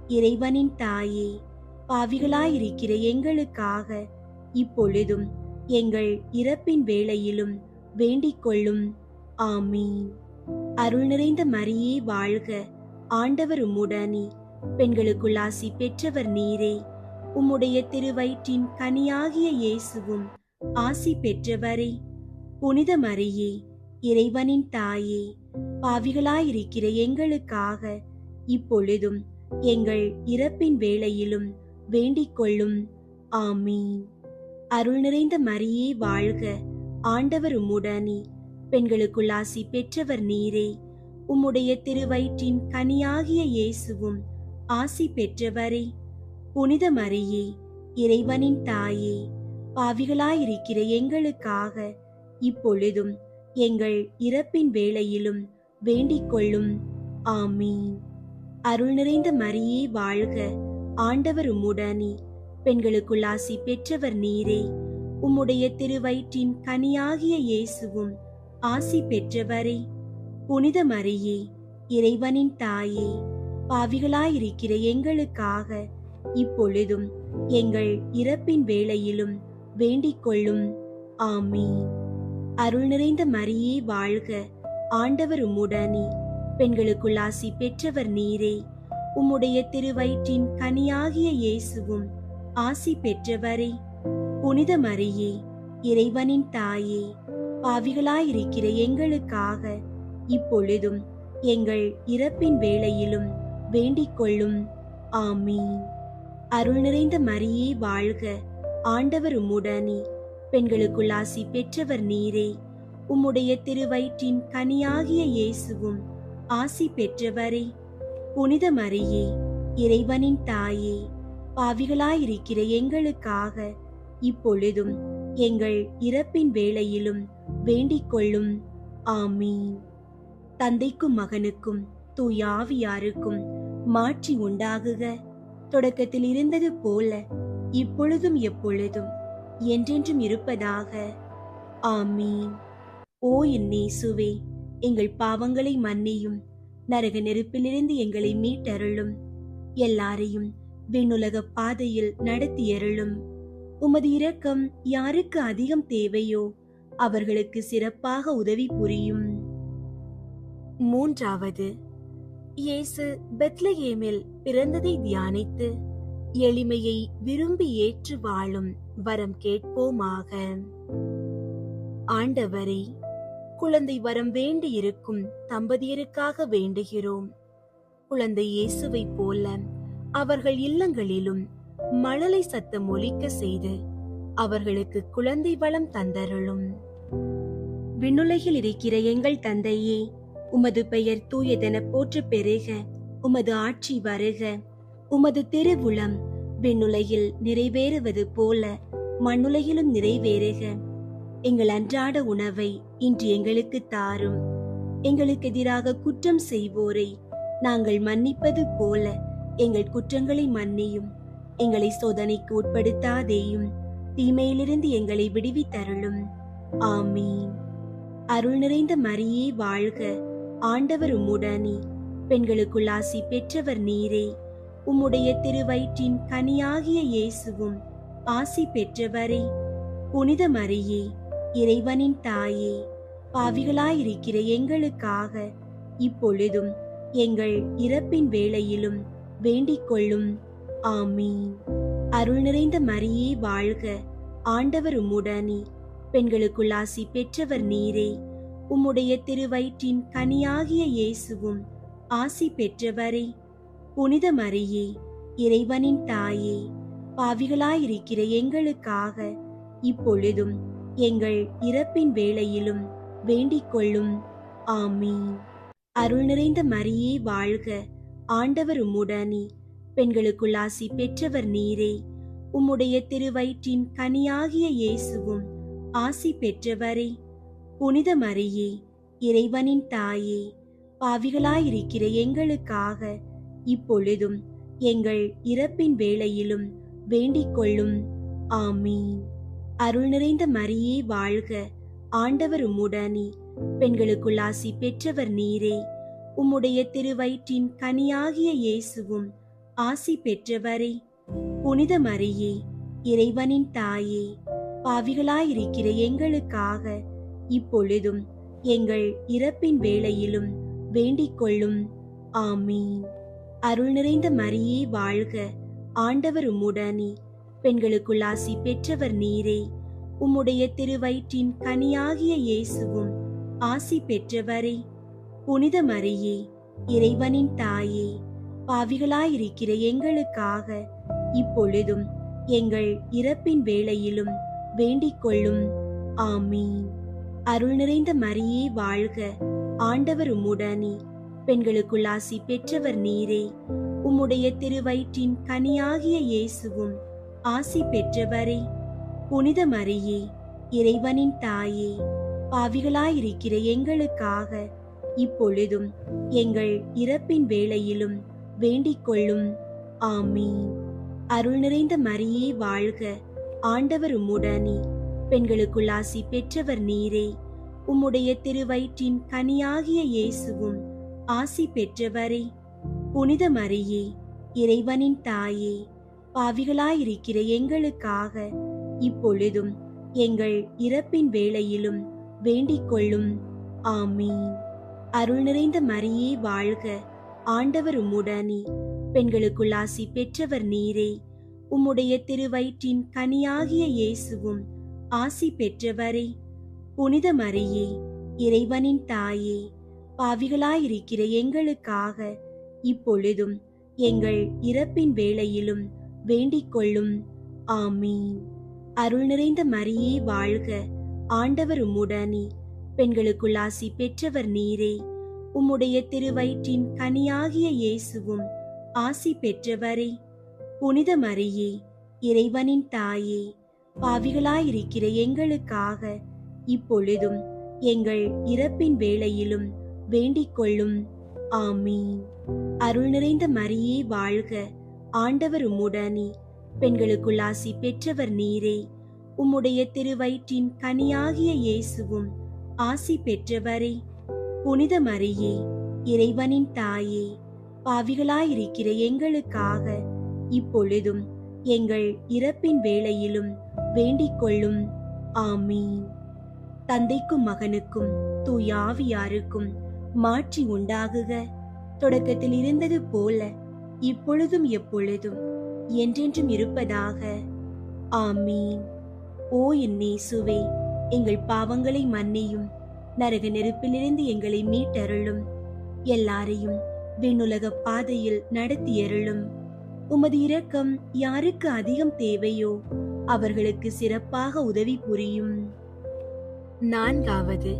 Speaker 2: இறைவனின் தாயே, பாவிகளாயிருக்கிற எங்களுக்காக இப்பொழுதும் எங்கள் இறப்பின் வேளையிலும் வேண்டிக் கொள்ளும். ஆமீன். அருள் நிறைந்த மரியே வாழ்க, ஆண்டவர் உம்முடனே. பெண்களுக்குள் ஆசி பெற்றவர் நீரே. உம்முடைய திருவயிற்றின் கனியாகிய இயேசுவும் ஆசி பெற்றவரே. புனித மரியே, இறைவனின் தாயே, பாவிகளாயிருக்கிற எங்களுக்காக இப்பொழுதும் எங்கள் இறப்பின் வேளையிலும் வேண்டிக் கொள்ளும். ஆமீன். அருள் நிறைந்த மரியே வாழ்க, ஆண்டவர் உம்முடனே. பெண்களுக்குள் ஆசி பெற்றவர் நீரே. உம்முடைய திருவயிற்றின் கனியாகிய இயேசுவும் ஆசி பெற்றவரே. புனித மரியே, இறைவனின் தாயே, பாவிகளாயிருக்கிற எங்களுக்காக இப்பொழுதும் எங்கள் இறப்பின் வேளையிலும் வேண்டிக் கொள்ளும். ஆமீன். அருள் நிறைந்த மரியே வாழ்க, ஆண்டவர் உம்முடனே. பெண்களுக்குள் ஆசி பெற்றவர் நீரே. உம்முடைய திருவயிற்றின் கனியாகிய இயேசுவும் ஆசி பெற்றவரே. புனித மரியே, இறைவனின் தாயே, பாவிகளாயிருக்கிற எங்களுக்காக இப்பொழுதும் எங்கள் இறப்பின் வேளையிலும் வேண்டிக் கொள்ளும். ஆமீன். அருள் நிறைந்த மரியே வாழ்க, ஆண்டவர் உம்முடனே. பெண்களுக்குள் ஆசி பெற்றவர் நீரே. உம்முடைய திருவயிற்றின் கனியாகிய இயேசுவும் ஆசி பெற்றவரே. புனித மரியே, இறைவனின் தாயே, பாவிகளாயிருக்கிற எங்களுக்காக இப்பொழுதும் எங்கள் இறப்பின் வேளையிலும் வேண்டிக் கொள்ளும். ஆமீன். அருள் நிறைந்த மரியே வாழ்க, ஆண்டவர் உம்முடனே. பெண்களுக்குள் ஆசி பெற்றவர் நீரே. உம்முடைய திருவயிற்றின் கனியாகிய இயேசுவும் ஆசி பெற்றவரே. புனித மரியே, இறைவனின் தாயே, பாவிகளாயிருக்கிற எங்களுக்காக இப்பொழுதும் எங்கள் இறப்பின் வேளையிலும் வேண்டிக் கொள்ளும். ஆமீன். தந்தைக்கும் மகனுக்கும் தூய ஆவியாருக்கும் மாட்சி உண்டாகுக. தொடக்கத்தில் இருந்தது போல இப்பொழுதும் எப்பொழுதும் என்றென்றும் இருப்பதாக. ஆமீன். ஓ என் இயேசுவே, எங்கள் பாவங்களை மன்னியும், நரக நெருப்பிலிருந்து எங்களை மீட்டருளும், எல்லாரையும் விண்ணுலக பாதையில் நடத்தியருளும். உமது இரக்கம் யாருக்கு அதிகம் தேவையோ அவர்களுக்கு சிறப்பாக உதவி புரியும். மூன்றாவது, இயேசு பெத்லகேமில் பிறந்ததை தியானித்து எளிமையை விரும்பி ஏற்று வாழும் வரம் கேட்போமாக. ஆண்டவரே, குழந்தை வரம் வேண்டி இருக்கும் தம்பதியருக்காக வேண்டுகிறோம். குழந்தை இயேசுவை போல அவர்கள் இல்லங்களிலும் மழலை சத்தம் ஒலிக்க செய்து அவர்களுக்கு குழந்தை வளம் தந்தருளும். விண்ணுலகில் இருக்கிற எங்கள் தந்தையே, உமது பெயர் தூயதென போற்று பெருக. உமது ஆட்சி வருக. உமது திருவுளம் விண்ணுலகில் நிறைவேறுவது போல மண்ணுலகிலும் நிறைவேறுக. எங்கள் அன்றாட உணவை இன்று எங்களுக்கு தாரும். எங்களுக்கு எதிராக குற்றம் செய்வோரை நாங்கள் மன்னிப்பது போல எங்கள் குற்றங்களை மன்னியும். எங்களை சோதனைக்கு உட்படுத்தாதேயும், தீமையிலிருந்து எங்களை விடுவித்தருளும். ஆமீன். அருள் நிறைந்த மரியே வாழ்க, ஆண்டவர் உம்முடனே. பெண்களுக்குள் ஆசி பெற்றவர் நீரே. உம்முடைய திருவயிற்றின் கனியாகிய இயேசுவும் ஆசி பெற்றவரே. புனித மரியே, இறைவனின் தாயே, பாவிகளாயிருக்கிற எங்களுக்காக இப்பொழுதும் எங்கள் இறப்பின் வேளையிலும் வேண்டிக் கொள்ளும். ஆமீன். அருள் நிறைந்த மரியே வாழ்க, ஆண்டவர் உம்முடனே, பெண்களுக்குள் ஆசி பெற்றவர் நீரே. உம்முடைய திருவயிற்றின் கனியாகிய இயேசுவும் ஆசி பெற்றவரே. புனித மரியே, இறைவனின் தாயே, பாவிகளாயிருக்கிற எங்களுக்காக இப்பொழுதும் எங்கள் இறப்பின் வேளையிலும் வேண்டிக் கொள்ளும். ஆமீன். அருள் நிறைந்த மரியே வாழ்க, ஆண்டவர் உம்முடனே, பெண்களுக்குள் ஆசி பெற்றவர் நீரே. உம்முடைய திருவயிற்றின் கனியாகிய இயேசுவும் ஆசி பெற்றவரே. புனித மரியே, இறைவனின் தாயே, பாவிகளாயிருக்கிற எங்களுக்காக இப்பொழுதும் எங்கள் இறப்பின் வேளையிலும் வேண்டிக் கொள்ளும். ஆமீன். அருள் நிறைந்த மரியே வாழ்க, ஆண்டவர் உம்முடனே, பெண்களுக்குள் ஆசி பெற்றவர் நீரே. உம்முடைய திருவயிற்றின் கனியாகிய இயேசுவும் ஆசி பெற்றவரே. புனித மரியே, இறைவனின் தாயே, பாவிகளாயிருக்கிற எங்களுக்காக இப்பொழுதும் எங்கள் இறப்பின் வேளையிலும் வேண்டிக் கொள்ளும். ஆமீன். அருள் நிறைந்த மரியே வாழ்க, ஆண்டவர் உம்முடனே, பெண்களுக்குள் ஆசி பெற்றவர் நீரே. உம்முடைய திருவயிற்றின் கனியாகிய இயேசுவும் ஆசி பெற்றவரே. புனித மரியே, இறைவனின் தாயே, பாவிகளாயிருக்கிற எங்களுக்காக இப்பொழுதும் எங்கள் இறப்பின் வேளையிலும் வேண்டிக் கொள்ளும். ஆமீன். அருள் நிறைந்த மரியே வாழ்க, ஆண்டவர் உம்முடனே, பெண்களுக்குள் ஆசி பெற்றவர் நீரே. உம்முடைய திருவயிற்றின் கனியாகிய இயேசுவும் ஆசி பெற்றவரே. புனித மரியே, இறைவனின் தாயே, பாவிகளாயிருக்கிற எங்களுக்காக இப்பொழுதும் எங்கள் இறப்பின் வேளையிலும் வேண்டிக் கொள்ளும். ஆமீன். அருள் நிறைந்த மரியே வாழ்க, ஆண்டவர் உம்முடனே, பெண்களுக்குள் ஆசி பெற்றவர் நீரே. உம்முடைய திருவயிற்றின் கனியாகிய இயேசுவும் ஆசி பெற்றவரே. புனித மரியே, இறைவனின் தாயே, பாவிகளாயிருக்கிற எங்களுக்காக இப்பொழுதும் எங்கள் இறப்பின் வேளையிலும் வேண்டிக் கொள்ளும். ஆமீன். அருள் நிறைந்த மரியே வாழ்க, ஆண்டவர் உம்முடனே, பெண்களுக்குள் ஆசி பெற்றவர் நீரே. உம்முடைய திருவயிற்றின் கனியாகிய இயேசுவும் ஆசி பெற்றவரே. புனித மரியே, இறைவனின் தாயே, பாவிகளாயிருக்கிற எங்களுக்காக இப்பொழுதும் எங்கள் இறப்பின் வேளையிலும் வேண்டிக் கொள்ளும். ஆமீன். அருள் நிறைந்த மரியே வாழ்க, ஆண்டவர் உம்முடனே, பெண்களுக்குள் ஆசி பெற்றவர் நீரே. உம்முடைய திருவயிற்றின் கனியாகிய இயேசுவும் ஆசி பெற்றவரே. புனித மரியே, இறைவனின் தாயே, பாவிகளாயிருக்கிற எங்களுக்காக இப்பொழுதும் எங்கள் இறப்பின் வேளையிலும் வேண்டிக் கொள்ளும். ஆமீன். அருள் நிறைந்த மரியே வாழ்க, ஆண்டவர் உம்முடனே, பெண்களுக்குள் ஆசி பெற்றவர் நீரே. உம்முடைய திருவயிற்றின் கனியாகிய இயேசுவும் ஆசி பெற்றவரே. புனித மரியே, இறைவனின் தாயே, பாவிகளாயிருக்கிற எங்களுக்காக இப்பொழுதும் எங்கள் இறப்பின் வேளையிலும் வேண்டிக் கொள்ளும். ஆமீன். தந்தைக்கும் மகனுக்கும் தூய ஆவியாருக்கும் மாற்றி உண்டாகுக. தொடக்கத்தில் இருந்தது போல இப்பொழுதும் எப்பொழுதும் என்றென்றும் இருப்பதாக. ஆமீன். ஓ என் இயேசுவே, எங்கள் பாவங்களை மன்னியும், நரக நெருப்பிலிருந்து எங்களை மீட்டருளும், எல்லாரையும் விண்ணுலக பாதையில் நடத்தியருளும். உமது இரக்கம் யாருக்கு அதிகம் தேவையோ அவர்களுக்கு சிறப்பாக உதவி புரியும். 4வது,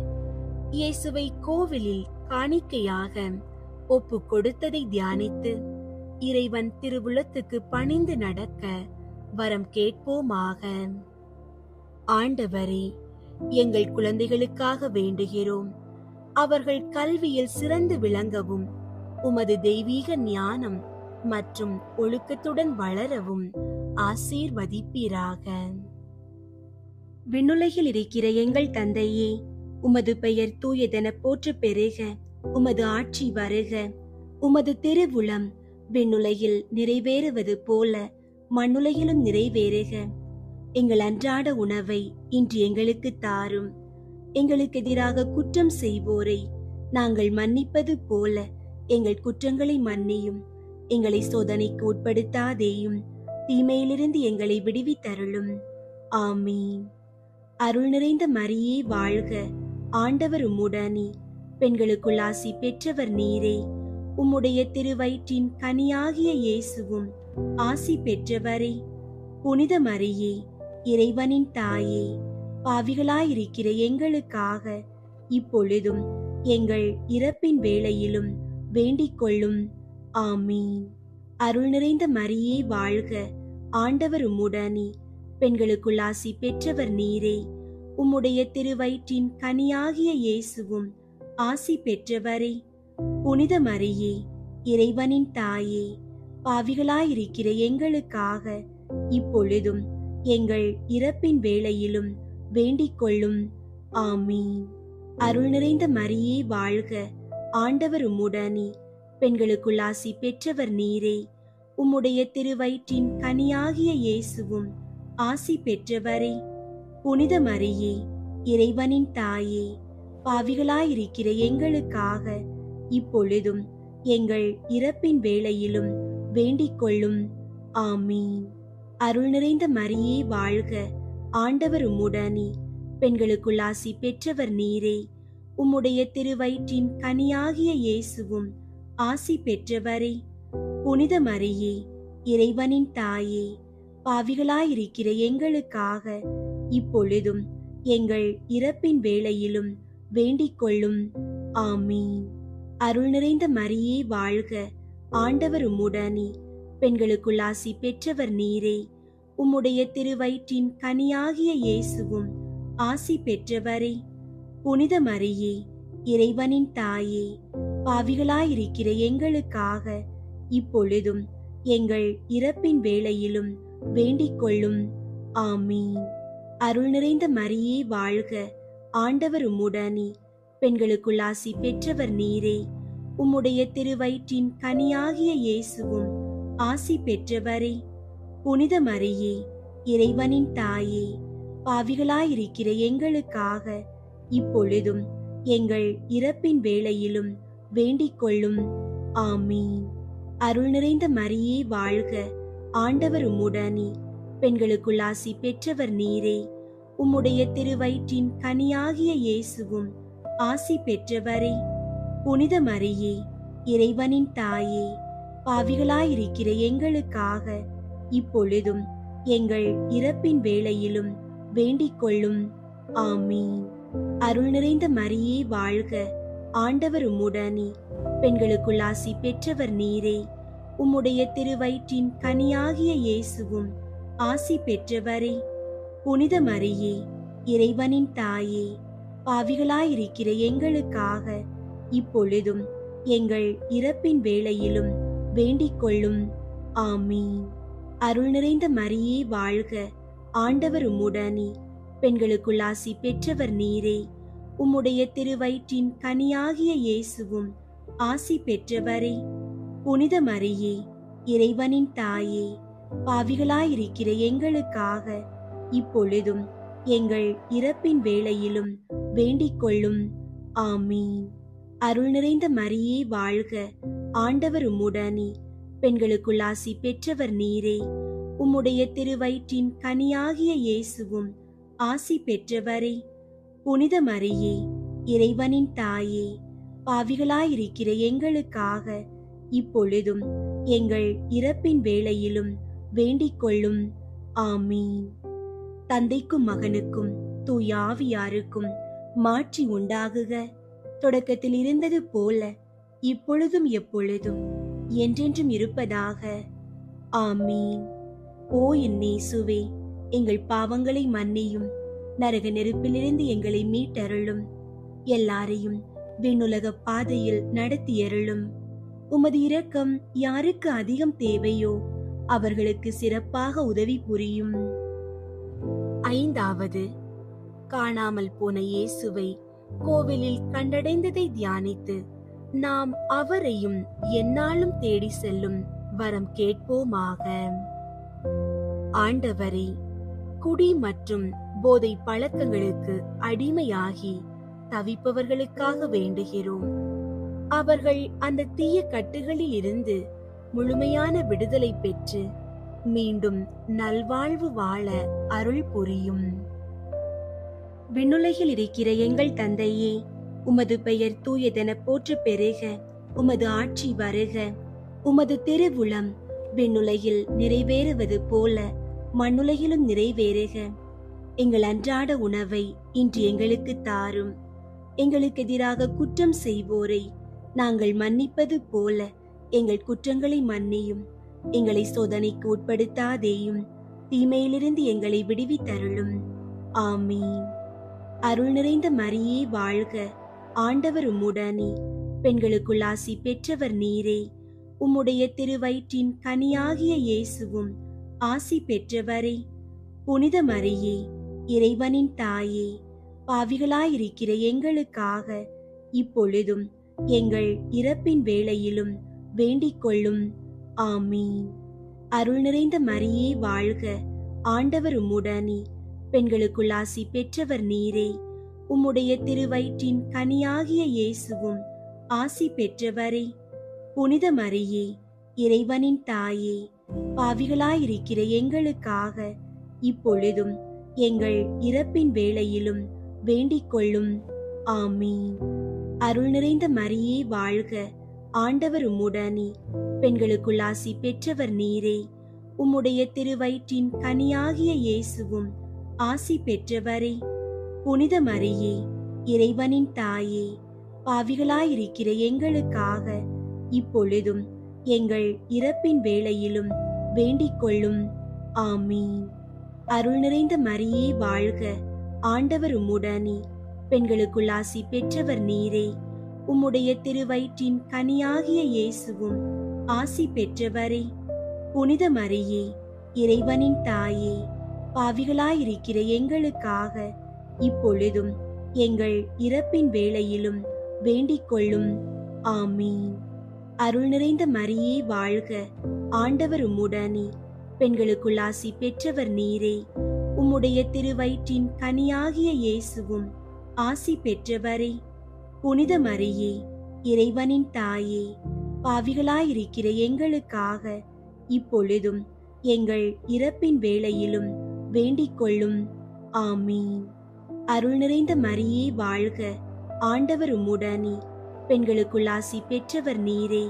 Speaker 2: இயேசுவை கோவிலில் காணிக்கையாக ஒப்பு கொடுத்ததை தியானித்து இறைவன் திருவுளத்துக்கு பணிந்து நடக்க வரம் கேட்போமாக. ஆண்டவரே, எங்கள் குழந்தைகளுக்காக வேண்டுகிறோம். அவர்கள் கல்வியில் சிறந்து விளங்கவும் உமது தெய்வீக ஞானம் மற்றும் ஒழுக்கத்துடன் வளரவும் ஆசீர்வதிப்பீராக. விண்ணுலகில் இருக்கிற எங்கள் தந்தையே, உமது பெயர் தூயதென போற்ற பெருக. உமது ஆட்சி வருக. உமது திருவுளம் விண்ணுலகில் நிறைவேறுவது போல மண்ணுலகிலும் நிறைவேறுக. எங்கள் அன்றாட உணவை இன்று எங்களுக்கு தாரும். எங்களுக்கு எதிராக குற்றம் செய்வோரை நாங்கள் மன்னிப்பது போல எங்கள் குற்றங்களை மன்னியும். எங்களை சோதனைக்கு உட்படுத்தாதேயும், தீமையிலிருந்து எங்களை விடுவித்தருளும். ஆமீன். அருள் நிறைந்த மரியே வாழ்க, ஆண்டவர் உம்முடனே, பெண்களுக்குள் ஆசி பெற்றவர் நீரே. உம்முடைய திருவயிற்றின் கனியாகிய இயேசுவும் ஆசி பெற்றவரே. புனித மரியே, இறைவனின் தாயே, பாவிகளாயிருக்கிற எங்களுக்காக இப்பொழுதும் எங்கள் இறப்பின் வேளையிலும் வேண்டிக் கொள்ளும். ஆமீன். அருள் நிறைந்த மரியே வாழ்க, ஆண்டவர் உம்முடனே, பெண்களுக்குள் ஆசி பெற்றவர் நீரே. உம்முடைய திருவயிற்றின் கனியாகிய இயேசுவும் ஆசி பெற்றவரே. புனித மரியே, இறைவனின் தாயே, பாவிகளாயிருக்கிற எங்களுக்காக இப்பொழுதும் எங்கள் இறப்பின் வேளையிலும் வேண்டிக் கொள்ளும். ஆமீன். அருள் நிறைந்த மரியே வாழ்க, ஆண்டவர் உம்முடனே, பெண்களுக்குள் ஆசி பெற்றவர் நீரே. உம்முடைய திருவயிற்றின் கனியாகிய இயேசுவும் ஆசி பெற்றவரே. புனித மரியே, இறைவனின் தாயே, பாவிகளாயிருக்கிற எங்களுக்காக இப்பொழுதும் எங்கள் இறப்பின் வேளையிலும் வேண்டிக் கொள்ளும். ஆமீன். அருள் நிறைந்த மரியே வாழ்க, ஆண்டவர் உம்முடனே, பெண்களுக்குள் ஆசி பெற்றவர் நீரே. உம்முடைய திருவயிற்றின் கனியாகிய இயேசுவும் ஆசி பெற்றவரே. புனித மரியே, இறைவனின் தாயே, பாவிகளாயிருக்கிற எங்களுக்காக இப்பொழுதும் எங்கள் இறப்பின் வேளையிலும் வேண்டிக் கொள்ளும். ஆமீன். அருள் நிறைந்த மரியே வாழ்க, ஆண்டவர் உம்முடனே, பெண்களுக்குள் ஆசி பெற்றவர் நீரே. உம்முடைய திருவயிற்றின் கனியாகிய இயேசுவும் ஆசி பெற்றவரே. புனித மரியே, இறைவனின் தாயே, பாவிகளாயிருக்கிற எங்களுக்காக இப்பொழுதும் எங்கள் இறப்பின் வேளையிலும் வேண்டிக் கொள்ளும். ஆமீன். அருள் நிறைந்த மரியே வாழ்க, ஆண்டவர் உம்முடனே, பெண்களுக்குள் ஆசி பெற்றவர் நீரே. உம்முடைய திருவயிற்றின் கனியாகிய இயேசுவும் ஆசி பெற்றவரே. புனித மரியே, இறைவனின் தாயே, பாவிகளாயிருக்கிற எங்களுக்காக இப்பொழுதும் எங்கள் இறப்பின் வேளையிலும் வேண்டிக் கொள்ளும். ஆமீன். அருள் நிறைந்த மரியே வாழ்க, ஆண்டவர் உம்முடனே, பெண்களுக்குள் ஆசி பெற்றவர் நீரே. உம்முடைய திருவயிற்றின் கனியாகிய இயேசுவும் ஆசி பெற்றவரே. புனித மரியே, இறைவனின் தாயே, பாவிகளாயிருக்கிற எங்களுக்காக இப்பொழுதும் எங்கள் இறப்பின் வேளையிலும் வேண்டிக் கொள்ளும். ஆமீன். அருள் நிறைந்த மரியே வாழ்க, ஆண்டவர் உம்முடனே, பெண்களுக்குள் ஆசி பெற்றவர் நீரே. உம்முடைய திருவயிற்றின் கனியாகிய இயேசுவும் ஆசி பெற்றவரே. புனித மரியே, இறைவனின் தாயே, பாவிகளாயிருக்கிற எங்களுக்காக இப்பொழுதும் எங்கள் இறப்பின் வேளையிலும் வேண்டிக் கொள்ளும். ஆமீன். அருள் நிறைந்த மரியே வாழ்க, ஆண்டவர் உம்முடனே, பெண்களுக்குள் ஆசி பெற்றவர் நீரே. உம்முடைய திருவயிற்றின் கனியாகிய இயேசுவும் ஆசி பெற்றவரே. புனித மரியே, இறைவனின் தாயே, பாவிகளாயிருக்கிற எங்களுக்காக இப்பொழுதும் எங்கள் இறப்பின் வேளையிலும் வேண்டிக் கொள்ளும். ஆமீன். அருள் நிறைந்த மரியே வாழ்க, ஆண்டவர் உம்முடனே, பெண்களுக்குள் ஆசி பெற்றவர் நீரே. உம்முடைய திருவயிற்றின் கனியாகிய இயேசுவும் ஆசி பெற்றவரே. புனித மரியே, இறைவனின் தாயே, பாவிகளாயிருக்கிற எங்களுக்காக இப்பொழுதும் எங்கள் இறப்பின் வேளையிலும் வேண்டிக் கொள்ளும். ஆமீன். தந்தைக்கும் மகனுக்கும் தூய ஆவியாருக்கும் மாட்சி உண்டாகுக. தொடக்கத்தில் இருந்தது போல இப்பொழுதும் எப்பொழுதும் என்றென்றும் இருப்பதாக. ஆமீன். ஓ என் இயேசுவே, எங்கள் பாவங்களை மன்னியும், நரக நெருப்பிலிருந்து எங்களை மீட்டருளும், எல்லாரையும் விண்ணுலக பாதையில் நடத்தியருளும். உமது இரக்கம் யாருக்கு அதிகம் தேவையோ அவர்களுக்கு சிறப்பாக உதவி புரியும். ஐந்தாவது, காணாமல் போன இயேசுவை கோவிலில் கண்டடைந்ததை தியானித்து நாம் அவரையும் எந்நாளும் தேடி செல்லும் வரம் கேட்போமாக. ஆண்டவரே, குடி மற்றும் போதை பழக்கங்களுக்கு அடிமையாகி தவிப்பவர்களுக்காக வேண்டுகிறோம். அவர்கள் அந்த தீய கட்டுகளில் இருந்து முழுமையான விடுதலை பெற்று மீண்டும் நல்வாழ்வு வாழ அருள் புரியும். விண்ணுலகில் இருக்கிற எங்கள் தந்தையே, உமது பெயர் தூயதென போற்றப் பெறுக. உமது ஆட்சி வருக. உமது திருவுளம் விண்ணுலகில் நிறைவேறுவது போல மண்ணுலகிலும் நிறைவேறுக. எங்கள் அன்றாட உணவை இன்று எங்களுக்கு தாரும். எங்களுக்கு எதிராக குற்றம் செய்வோரை நாங்கள் மன்னிப்பது போல எங்கள் குற்றங்களை மன்னியும். எங்களை சோதனைக்கு உட்படுத்தாதேயும், தீமையிலிருந்து எங்களை விடுவித்தருளும். ஆமீன். அருள் நிறைந்த மரியே வாழ்க. ஆண்டவர் உம்முடனே, பெண்களுக்குள் ஆசி பெற்றவர் நீரே. உம்முடைய திருவயிற்றின் கனியாகிய இயேசுவும் ஆசி பெற்றவரே. புனித மரியே, இறைவனின் தாயே, பாவிகளாயிருக்கிற எங்களுக்காக இப்பொழுதும் எங்கள் இறப்பின் வேளையிலும் வேண்டிக் கொள்ளும். ஆமீன். அருள் நிறைந்த மரியே வாழ்க. ஆண்டவர் உம்முடனே, பெண்களுக்குள் ஆசி பெற்றவர் நீரே. உம்முடைய திருவயிற்றின் கனியாகிய இயேசுவும் ஆசி பெற்றவரே. புனித மரியே, இறைவனின் தாயே, பாவிகளாயிருக்கிற எங்களுக்காக இப்பொழுதும் எங்கள் இறப்பின் வேளையிலும் வேண்டிக் கொள்ளும். ஆமீன். அருள் நிறைந்த மரியே வாழ்க. ஆண்டவர் உம்முடனே, பெண்களுக்குள் ஆசி பெற்றவர் நீரே. உம்முடைய திருவயிற்றின் கனியாகிய இயேசுவும் ஆசி பெற்றவரே. புனித மரியே, இறைவனின் தாயே, பாவிகளாயிருக்கிற எங்களுக்காக இப்பொழுதும் எங்கள் இறப்பின் வேளையிலும் வேண்டிக் கொள்ளும். ஆமீன். அருள் நிறைந்த மரியே வாழ்க. ஆண்டவர் உம்முடனே, பெண்களுக்குள் ஆசி பெற்றவர் நீரே. உம்முடைய திருவயிற்றின் கனியாகிய இயேசுவும் ஆசி பெற்றவரே. புனித மரியே, இறைவனின் தாயே, பாவிகளாயிருக்கிற எங்களுக்காக இப்பொழுதும் எங்கள் இறப்பின் வேளையிலும் வேண்டிக் கொள்ளும். ஆமீன். அருள் நிறைந்த மரியே வாழ்க. ஆண்டவர் உம்முடனே, பெண்களுக்குள் ஆசி பெற்றவர் நீரே. உம்முடைய திருவயிற்றின் கனியாகிய இயேசுவும் ஆசி பெற்றவரே. புனித மரியே, இறைவனின் தாயே, பாவிகளாயிருக்கிற எங்களுக்காக இப்பொழுதும் எங்கள் இறப்பின் வேளையிலும் வேண்டிக் கொள்ளும். ஆமீன். அருள் நிறைந்த மரியே வாழ்க. ஆண்டவர் உம்முடனே, பெண்களுக்குள் ஆசி பெற்றவர் நீரே.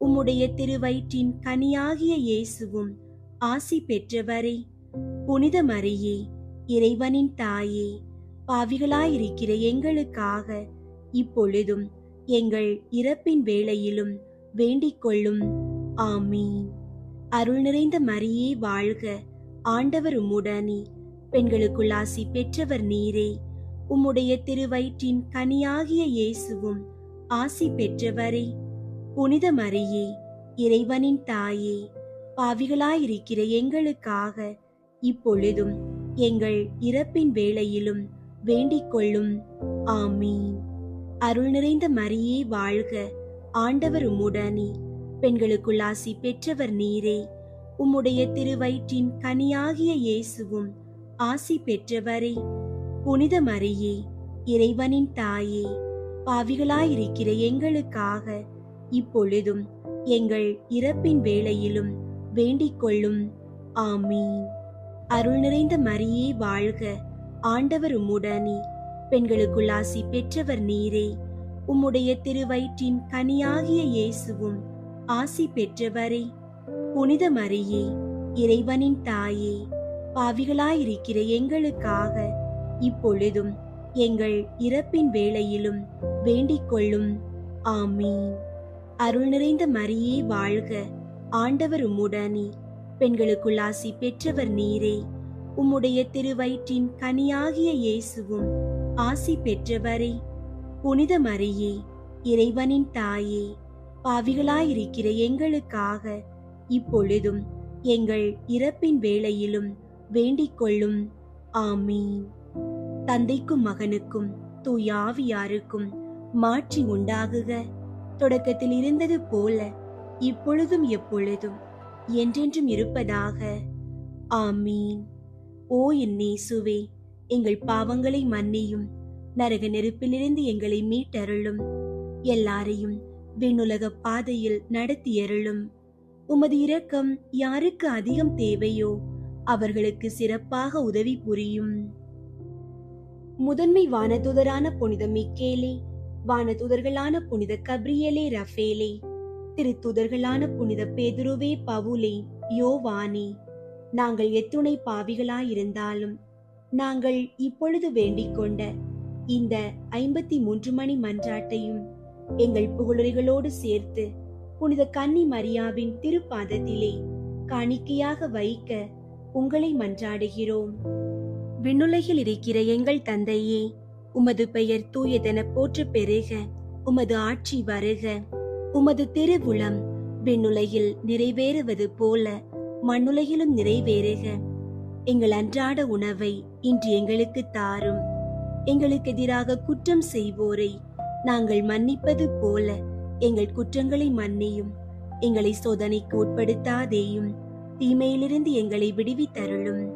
Speaker 2: உம்முடைய திருவயிற்றின் கனியாகிய இயேசுவும் ஆசி பெற்றவரே. புனித மரியே, இறைவனின் தாயே, பாவிகளாயிருக்கிற எங்களுக்காக இப்பொழுதும் எங்கள் இறப்பின் வேளையிலும் வேண்டிக் கொள்ளும். ஆமீன். அருள் நிறைந்த மரியே வாழ்க. ஆண்டவர் உம்முடனே, பெண்களுக்குள் ஆசி பெற்றவர் நீரே. உம்முடைய திருவயிற்றின் கனியாகிய இயேசுவும் ஆசி பெற்றவரே. புனித மரியே, இறைவனின் தாயே, பாவிகளாயிருக்கிற எங்களுக்காக இப்பொழுதும் எங்கள் இறப்பின் வேளையிலும் வேண்டிக் கொள்ளும். ஆமீன். அருள் நிறைந்த மரியே வாழ்க. ஆண்டவர் உம்முடனே, பெண்களுக்குள் ஆசி பெற்றவர் நீரே. உம்முடைய திருவயிற்றின் கனியாகிய இயேசுவும் ஆசி பெற்றவரே. புனித மரியே, இறைவனின் தாயே, பாவிகளாயிருக்கிற எங்களுக்காக இப்பொழுதும் எங்கள் இறப்பின் வேளையிலும் வேண்டிக் கொள்ளும். ஆமீன். அருள் நிறைந்த மரியே வாழ்க. ஆண்டவர் உம்முடனே, பெண்களுக்குள் ஆசி பெற்றவர் நீரே. உம்முடைய திருவயிற்றின் கனியாகிய இயேசுவும் ஆசி பெற்றவரே. புனித மரியே, இறைவனின் தாயே, பாவிகளாயிருக்கிற எங்களுக்காக இப்பொழுதும் எங்கள் இறப்பின் வேளையிலும் வேண்டிக் கொள்ளும். ஆமீன். அருள் நிறைந்த மரியே வாழ்க. ஆண்டவர் உம்முடனே, பெண்களுக்குள் ஆசி பெற்றவர் நீரே. உம்முடைய திருவயிற்றின் கனியாகிய இயேசுவும் ஆசி பெற்றவரே. புனித மரியே, இறைவனின் தாயே, பாவிகளாயிருக்கிற எங்களுக்காக இப்பொழுதும் எங்கள் இறப்பின் வேளையிலும் வேண்டிக் கொள்ளும். ஆமீன். தந்தைக்கும் மகனுக்கும் தூய ஆவியாருக்கும் மாட்சி உண்டாகுக. தொடக்கத்தில் இருந்தது போல இப்பொழுதும் எப்பொழுதும் என்றென்றும் இருப்பதாக. ஆமீன். ஓ என் இயேசுவே, எங்கள் பாவங்களை மன்னியும், நரக நெருப்பிலிருந்து எங்களை மீட்டருளும், எல்லாரையும் விண்ணுலக பாதையில் நடத்தியருளும், உமது இரக்கம் யாருக்கு அதிகம் தேவையோ அவர்களுக்கு சிறப்பாக உதவி புரியும். முதன்மை வானதூதரான புனித மிக்கேலே, வானதூதர்களான புனித கப்ரியேலே ரஃபேலே, திருத்தூதர்களான புனித பேதுருவே, பவுலே, யோவானே, நாங்கள் எத்துணை பாவிகளாயிருந்தாலும் நாங்கள் இப்பொழுது வேண்டிக் கொண்ட இந்த 53 மணி மன்றாட்டையும் எங்கள் புகழுரைகளோடு சேர்த்து புனித கன்னி மரியாவின் திருப்பாதத்திலே காணிக்கையாக வைக்க உங்களை மன்றாடுகிறோம். விண்ணுலகில் இருக்கிற எங்கள் தந்தையே, உமது பெயர் தூயதென போற்ற பெருக, உமது ஆட்சி வருக, உமது திருவுளம் விண்ணுலகில் நிறைவேறுவது போல மண்ணுலகிலும் நிறைவேறுக. எங்கள் அன்றாட உணவை இன்று எங்களுக்கு தாரும். எங்களுக்கு எதிராக குற்றம் செய்வோரை நாங்கள் மன்னிப்பது போல எங்கள் குற்றங்களை மன்னியும். எங்களை சோதனைக்கு உட்படுத்தாதேயும், தீமையிலிருந்து எங்களை விடுவித்தருளும்.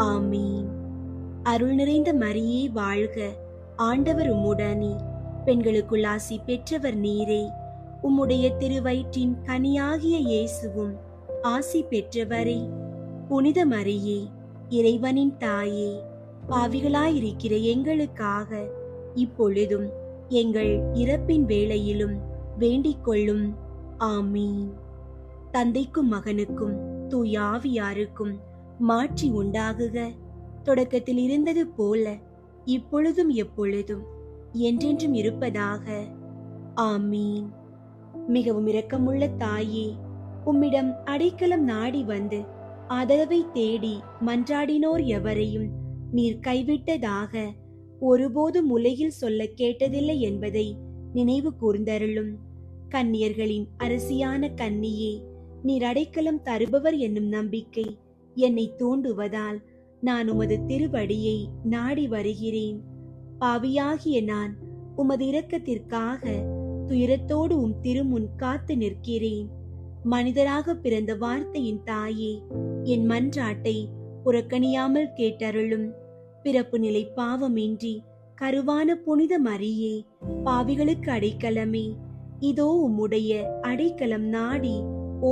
Speaker 2: ஆமீன். அருள் நிறைந்த மரியே வாழ்க, ஆண்டவர் உம்முடனே, பெண்களுக்குள் ஆசி பெற்றவர் நீரே. உம்முடைய திருவயிற்றின் கனியாகிய இயேசுவும் ஆசி பெற்றவரே. புனித மரியே, இறைவனின் தாயே, பாவிகளாயிருக்கிற எங்களுக்காக இப்பொழுதும் எங்கள் இறப்பின் வேளையிலும் வேண்டிக் கொள்ளும். ஆமீன். தந்தைக்கும் மகனுக்கும் தூய ஆவியாருக்கும் மாட்சி உண்டாகுக, தொடக்கத்தில் இருந்தது போல இப்பொழுதும் எப்பொழுதும் என்றென்றும் இருப்பதாக. ஆமீன். மிகவும் இரக்கமுள்ள தாயே, உம்மிடம் அடைக்கலம் நாடி வந்து ஆதரவை தேடி மன்றாடினோர் எவரையும் நீர் கைவிட்டதாக ஒருபோதும் உலகில் சொல்ல கேட்டதில்லை என்பதை நினைவு கூர்ந்தருளும். கன்னியர்களின் அரசியான கன்னியே, நீர் அடைக்கலம் தருபவர் என்னும் நம்பிக்கை என்னை தூண்டுவதால் நான் உமது திருவடியை நாடி வருகிறேன். பாவியாகிய நான் உமது இரக்கத்திற்காக துயரத்தோடு உம் திருமுன் காத்து நிற்கிறேன். மனிதராக பிறந்த வார்த்தையின் தாயே, என் மன்றாட்டை புறக்கணியாமல் கேட்டருளும். பிறப்பு நிலை பாவமின்றி கருவான புனித மரியே, பாவிகளுக்கு அடைக்கலமே, இதோ உம்முடைய அடைக்கலம் நாடி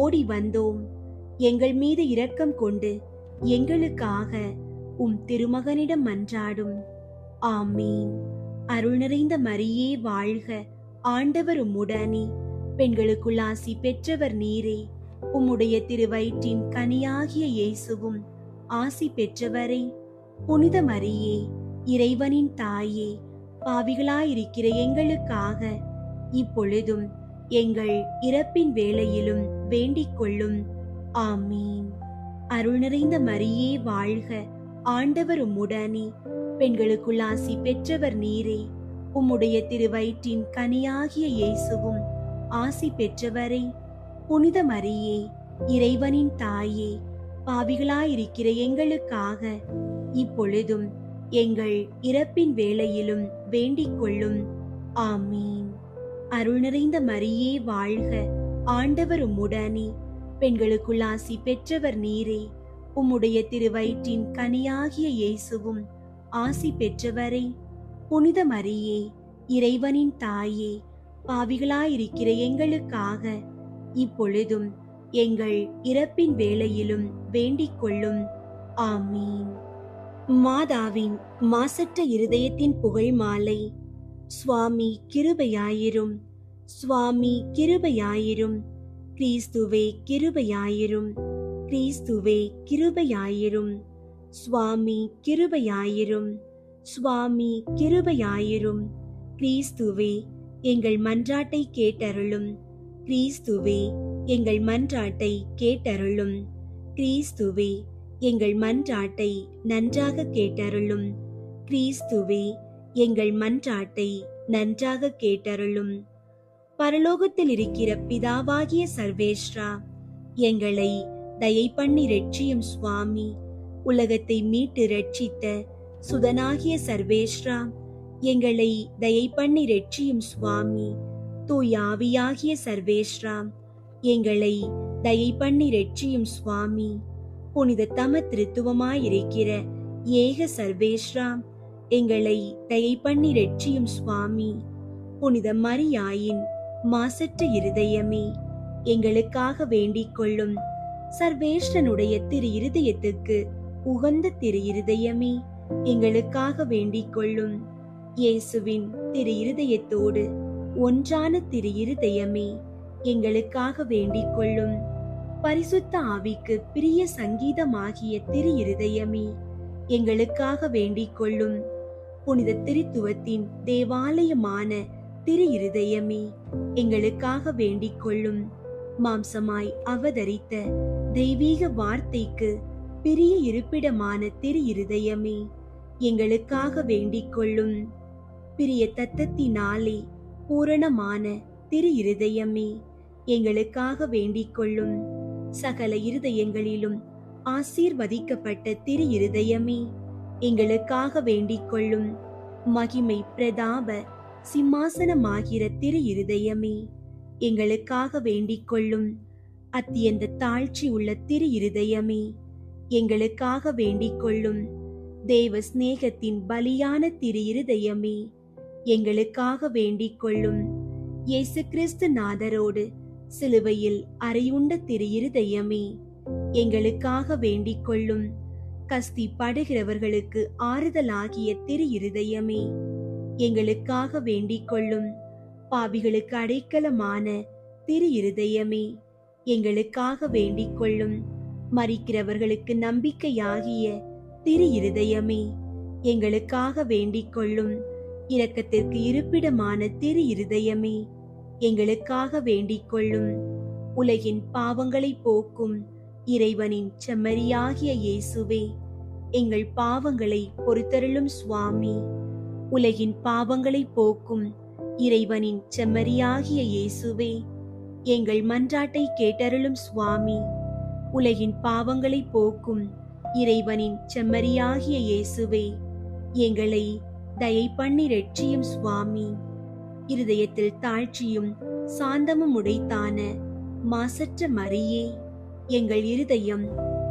Speaker 2: ஓடி வந்தோம். எங்கள் மீது இரக்கம் கொண்டு எங்களுக்காக உம் திருமகனிடம் மன்றாடும். ஆமீன். அருள் நிறைந்த மரியே வாழ்க, ஆண்டவர் உம்முடனே, பெண்களுக்குள் ஆசி பெற்றவர் நீரே. உம்முடைய திருவயிற்றின் கனியாகிய இயேசுவும் ஆசி பெற்றவரே. புனித மரியே, இறைவனின் தாயே, பாவிகளாயிருக்கிற எங்களுக்காக இப்பொழுதும் எங்கள் இறப்பின் வேளையிலும் வேண்டிக் கொள்ளும். ஆமீன். அருள் நிறைந்த மரியே வாழ்க, ஆண்டவர் உம்முடனே, பெண்களுக்குள் ஆசி பெற்றவர் நீரே. உம்முடைய திருவயிற்றின் கனியாகிய இயேசுவும் ஆசி பெற்றவரே. புனித மரியே, இறைவனின் தாயே, பாவிகளாயிருக்கிற எங்களுக்காக இப்பொழுதும் எங்கள் இறப்பின் வேளையிலும் வேண்டிக் கொள்ளும். ஆமீன். அருள் நிறைந்த மரியே வாழ்க, ஆண்டவர் உம்முடனே, பெண்களுக்குள் ஆசி பெற்றவர் நீரே. உம்முடைய திருவயிற்றின் கனியாகிய இயேசுவும் ஆசி பெற்றவரே. புனித மரியே, இறைவனின் தாயே, பாவிகளாயிருக்கிற எங்களுக்காக இப்பொழுதும் எங்கள் இறப்பின் வேளையிலும் வேண்டிக் கொள்ளும். ஆமீன். மாதாவின் மாசற்ற இருதயத்தின் புகழ் மாலை. சுவாமி கிருபையாயிரும், சுவாமி கிருபையாயிரும், கிறிஸ்துவே கிருபையாயிரும், கிறிஸ்துவே கிருபையாயிரும், சுவாமி கிருபையாயிரும், சுவாமி கிருபையாயிரும். கிறிஸ்துவே எங்கள் மன்றாட்டை கேட்டருளும், கிறிஸ்துவே எங்கள் மன்றாட்டை கேட்டருளும், கிறிஸ்துவே எங்கள் மன்றாட்டை நன்றாக கேட்டருளும், கிறிஸ்துவே எங்கள் மன்றாட்டை நன்றாக கேட்டருளும். பரலோகத்தில் இருக்கிற பிதாவாகிய சர்வேஸ்வரா, எங்களை தயை பண்ணி ரட்சியும் சுவாமி. உலகத்தை மீட்டு ரட்சித்த சுதனாகிய சர்வேஸ்வரா, எங்களை தயை பண்ணி ரட்சியும் சுவாமி. தூய ஆவியாகிய சர்வேஸ்வரா, எங்களை தயை பண்ணி ரட்சியும் சுவாமி. புனித தம திருத்துவமாயிருக்கிற ஏக சர்வேஸ்வரா, எங்களை தயை பண்ணி ரட்சியும் சுவாமி. புனித மரியாயின் மாசற்ற இருதயமே, எங்களுக்காக வேண்டிக் கொள்ளும். சர்வேஸ்வரனுடைய திரு இருதயத்துக்கு உகந்த திரு இருதயமே, எங்களுக்காக வேண்டிக் கொள்ளும். இயேசுவின் திரு இருதயத்தோடு ஒன்றான திரு இருதயமே, எங்களுக்காக வேண்டிக் கொள்ளும். பரிசுத்த ஆவிக்கு பிரிய சங்கீதமாகிய திரு இருதயமே, எங்களுக்காக வேண்டிக் கொள்ளும். புனித திருத்துவத்தின் தேவாலயமான திரு இருதயமே, எங்களுக்காக வேண்டிக் கொள்ளும். மாம்சமாய் அவதரித்த தெய்வீக வார்த்தைக்கு பிரிய இருப்பிடமான திரு இருதயமே, எங்களுக்காக வேண்டிக் கொள்ளும். பிரிய தத்தத்தினாலே பூரணமான திரு இருதயமே, எங்களுக்காக வேண்டிக் கொள்ளும். சகல இருதயங்களிலும் ஆசீர்வதிக்கப்பட்ட திரு இருதயமே, எங்களுக்காக வேண்டிக் கொள்ளும். மகிமை பிரதாப சிம்மாசனமாகிற திரு இருதயமே, எங்களுக்காக வேண்டிக் கொள்ளும். அத்தியந்த தாழ்ச்சி உள்ள திரு இருதயமே, எங்களுக்காக வேண்டிக் கொள்ளும். தேவ சிநேகத்தின் பலியான திரு இருதயமே, எங்களுக்காக வேண்டிக் கொள்ளும். இயேசு கிறிஸ்து நாதரோடு சிலுவையில் அறையுண்ட திரு இருதயமே, எங்களுக்காக வேண்டிக் கொள்ளும். கஸ்தி படுகிறவர்களுக்கு ஆறுதலாகிய திரு இருதயமே, எங்களுக்காக வேண்டிக் கொள்ளும். பாவிகளுக்கு அடைக்கலமான திரு இருதயமே, எங்களுக்காக வேண்டிக் கொள்ளும். மரிக்கிறவர்களுக்கு நம்பிக்கையாகிய திரு இருதயமே, எங்களுக்காக வேண்டிக் கொள்ளும். இரக்கத்திற்கு இருப்பிடமான திரு இருதயமே, எங்களுக்காக வேண்டிக் கொள்ளும். உலகின் பாவங்களை போக்கும் இறைவனின் செம்மறியாகிய இயேசுவே, எங்கள் பாவங்களை பொறுத்தருளும் சுவாமி. உலகின் பாவங்களை போக்கும் இறைவனின் செம்மறியாகிய இயேசுவே, எங்கள் மன்றாட்டை கேட்டருளும் சுவாமி. உலகின் பாவங்களை போக்கும் இறைவனின் செம்மறியாகிய இயேசுவே, எங்களை தயை பண்ணி ரட்சியும் சுவாமி. இருதயத்தில் தாழ்ச்சியும் சாந்தமும் உடைத்தான மாசற்ற மரியே, எங்கள் இருதயம்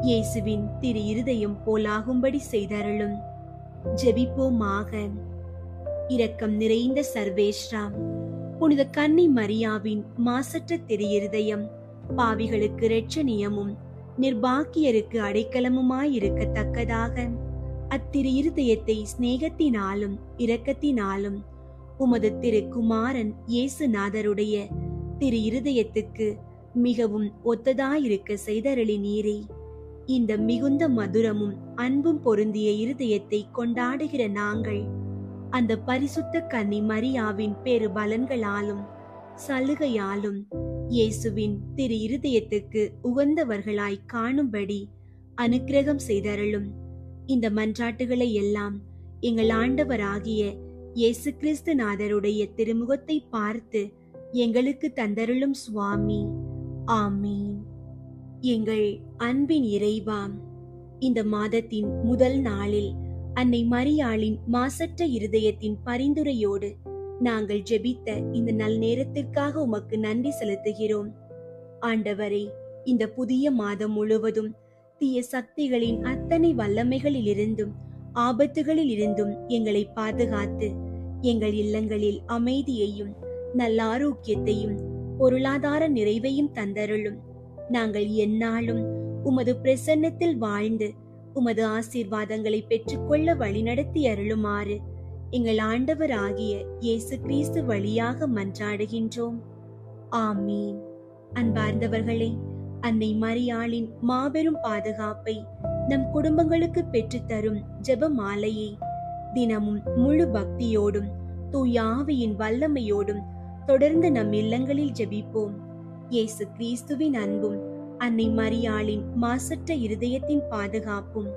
Speaker 2: இயேசுவின் திரு இருதயம் போலாகும்படி செய்தருளும். ஜெபிப்போமாக. இரக்கம் நிறைந்த சர்வேஸ்வரா, புனித கன்னி மரியாவின் மாசற்ற திரு இருதயம் பாவிகளுக்கு இரட்சணியமும் நிர்பாக்கியருக்கு அடைக்கலமுமாயிருக்கத்தக்கதாக அத்திரு இருதயத்தை சிநேகத்தினாலும் இரக்கத்தினாலும் உமது திரு குமாரன் இயேசுநாதருடைய திரு இருதயத்துக்கு மிகவும் ஒத்ததாயிருக்க செய்தருளி நீரே. இந்த மிகுந்த மதுரமும் அன்பும் பொருந்திய இருதயத்தை கொண்டாடுகிற நாங்கள் அந்த பரிசுத்த கன்னி மரியாவின் பெரு பலன்களாலும் சலுகையாலும் இயேசுவின் திரு இருதயத்துக்கு உகந்தவர்களாய் காணும்படி அனுக்கிரகம் செய்தருளும். இந்த மன்றாட்டுகளை எல்லாம் எங்கள் ஆண்டவராகிய இயேசு கிறிஸ்து நாதருடைய திருமுகத்தை பார்த்து எங்களுக்கு தந்தருளும் சுவாமி. ஆமீன். எங்கள் அன்பின் இறைவா, இந்த மாதத்தின் முதல் நாளில் அன்னை மரியாளின் மாசற்ற இருதயத்தின் பரிந்துரையோடு நாங்கள் ஜெபித்த இந்த நல் நேரத்திற்காக உமக்கு நன்றி செலுத்துகிறோம். ஆண்டவரே, இந்த புதிய மாதம் முழுவதும் தீய சக்திகளின் அத்தனை வல்லமைகளிலிருந்தும் ஆபத்துகளில் இருந்தும் எங்களை பாதுகாத்து எங்கள் இல்லங்களில் அமைதியையும் நல்ல ஆரோக்கியத்தையும் பொருளாதார நிறைவையும் தந்தருளும். நாங்கள் எந்நாளும் உமது பிரசன்னத்தில் வாழ்ந்து உமது ஆசீர்வாதங்களை பெற்றுக்கொள்ள வழிநடத்தி அருளுமாறு எங்கள் ஆண்டவராகிய இயேசு கிறிஸ்து வழியாக மன்றாடுகின்றோம். ஆமீன். அன்பார்ந்தவர்களே, அன்னை மரியாளின் மாபெரும் பாதுகாப்பை நம் குடும்பங்களுக்கு பெற்றுத்தரும் ஜெப மாலையை தினமும் முழு பக்தியோடும் தூய ஆவியின் வல்லமையோடும் தொடர்ந்து நம் இல்லங்களில் ஜெபிப்போம். இயேசு கிறிஸ்துவின் அன்பும் அன்னை மரியாளின் மாசற்ற இருதயத்தின் பாதுகாப்பும்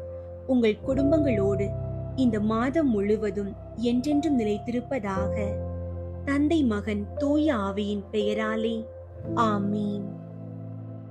Speaker 2: உங்கள் குடும்பங்களோடு இந்த மாதம் முழுவதும் என்றென்றும் நிலைத்திருப்பதாக. தந்தை, மகன், தூய ஆவியின் பெயராலே. ஆமீன்.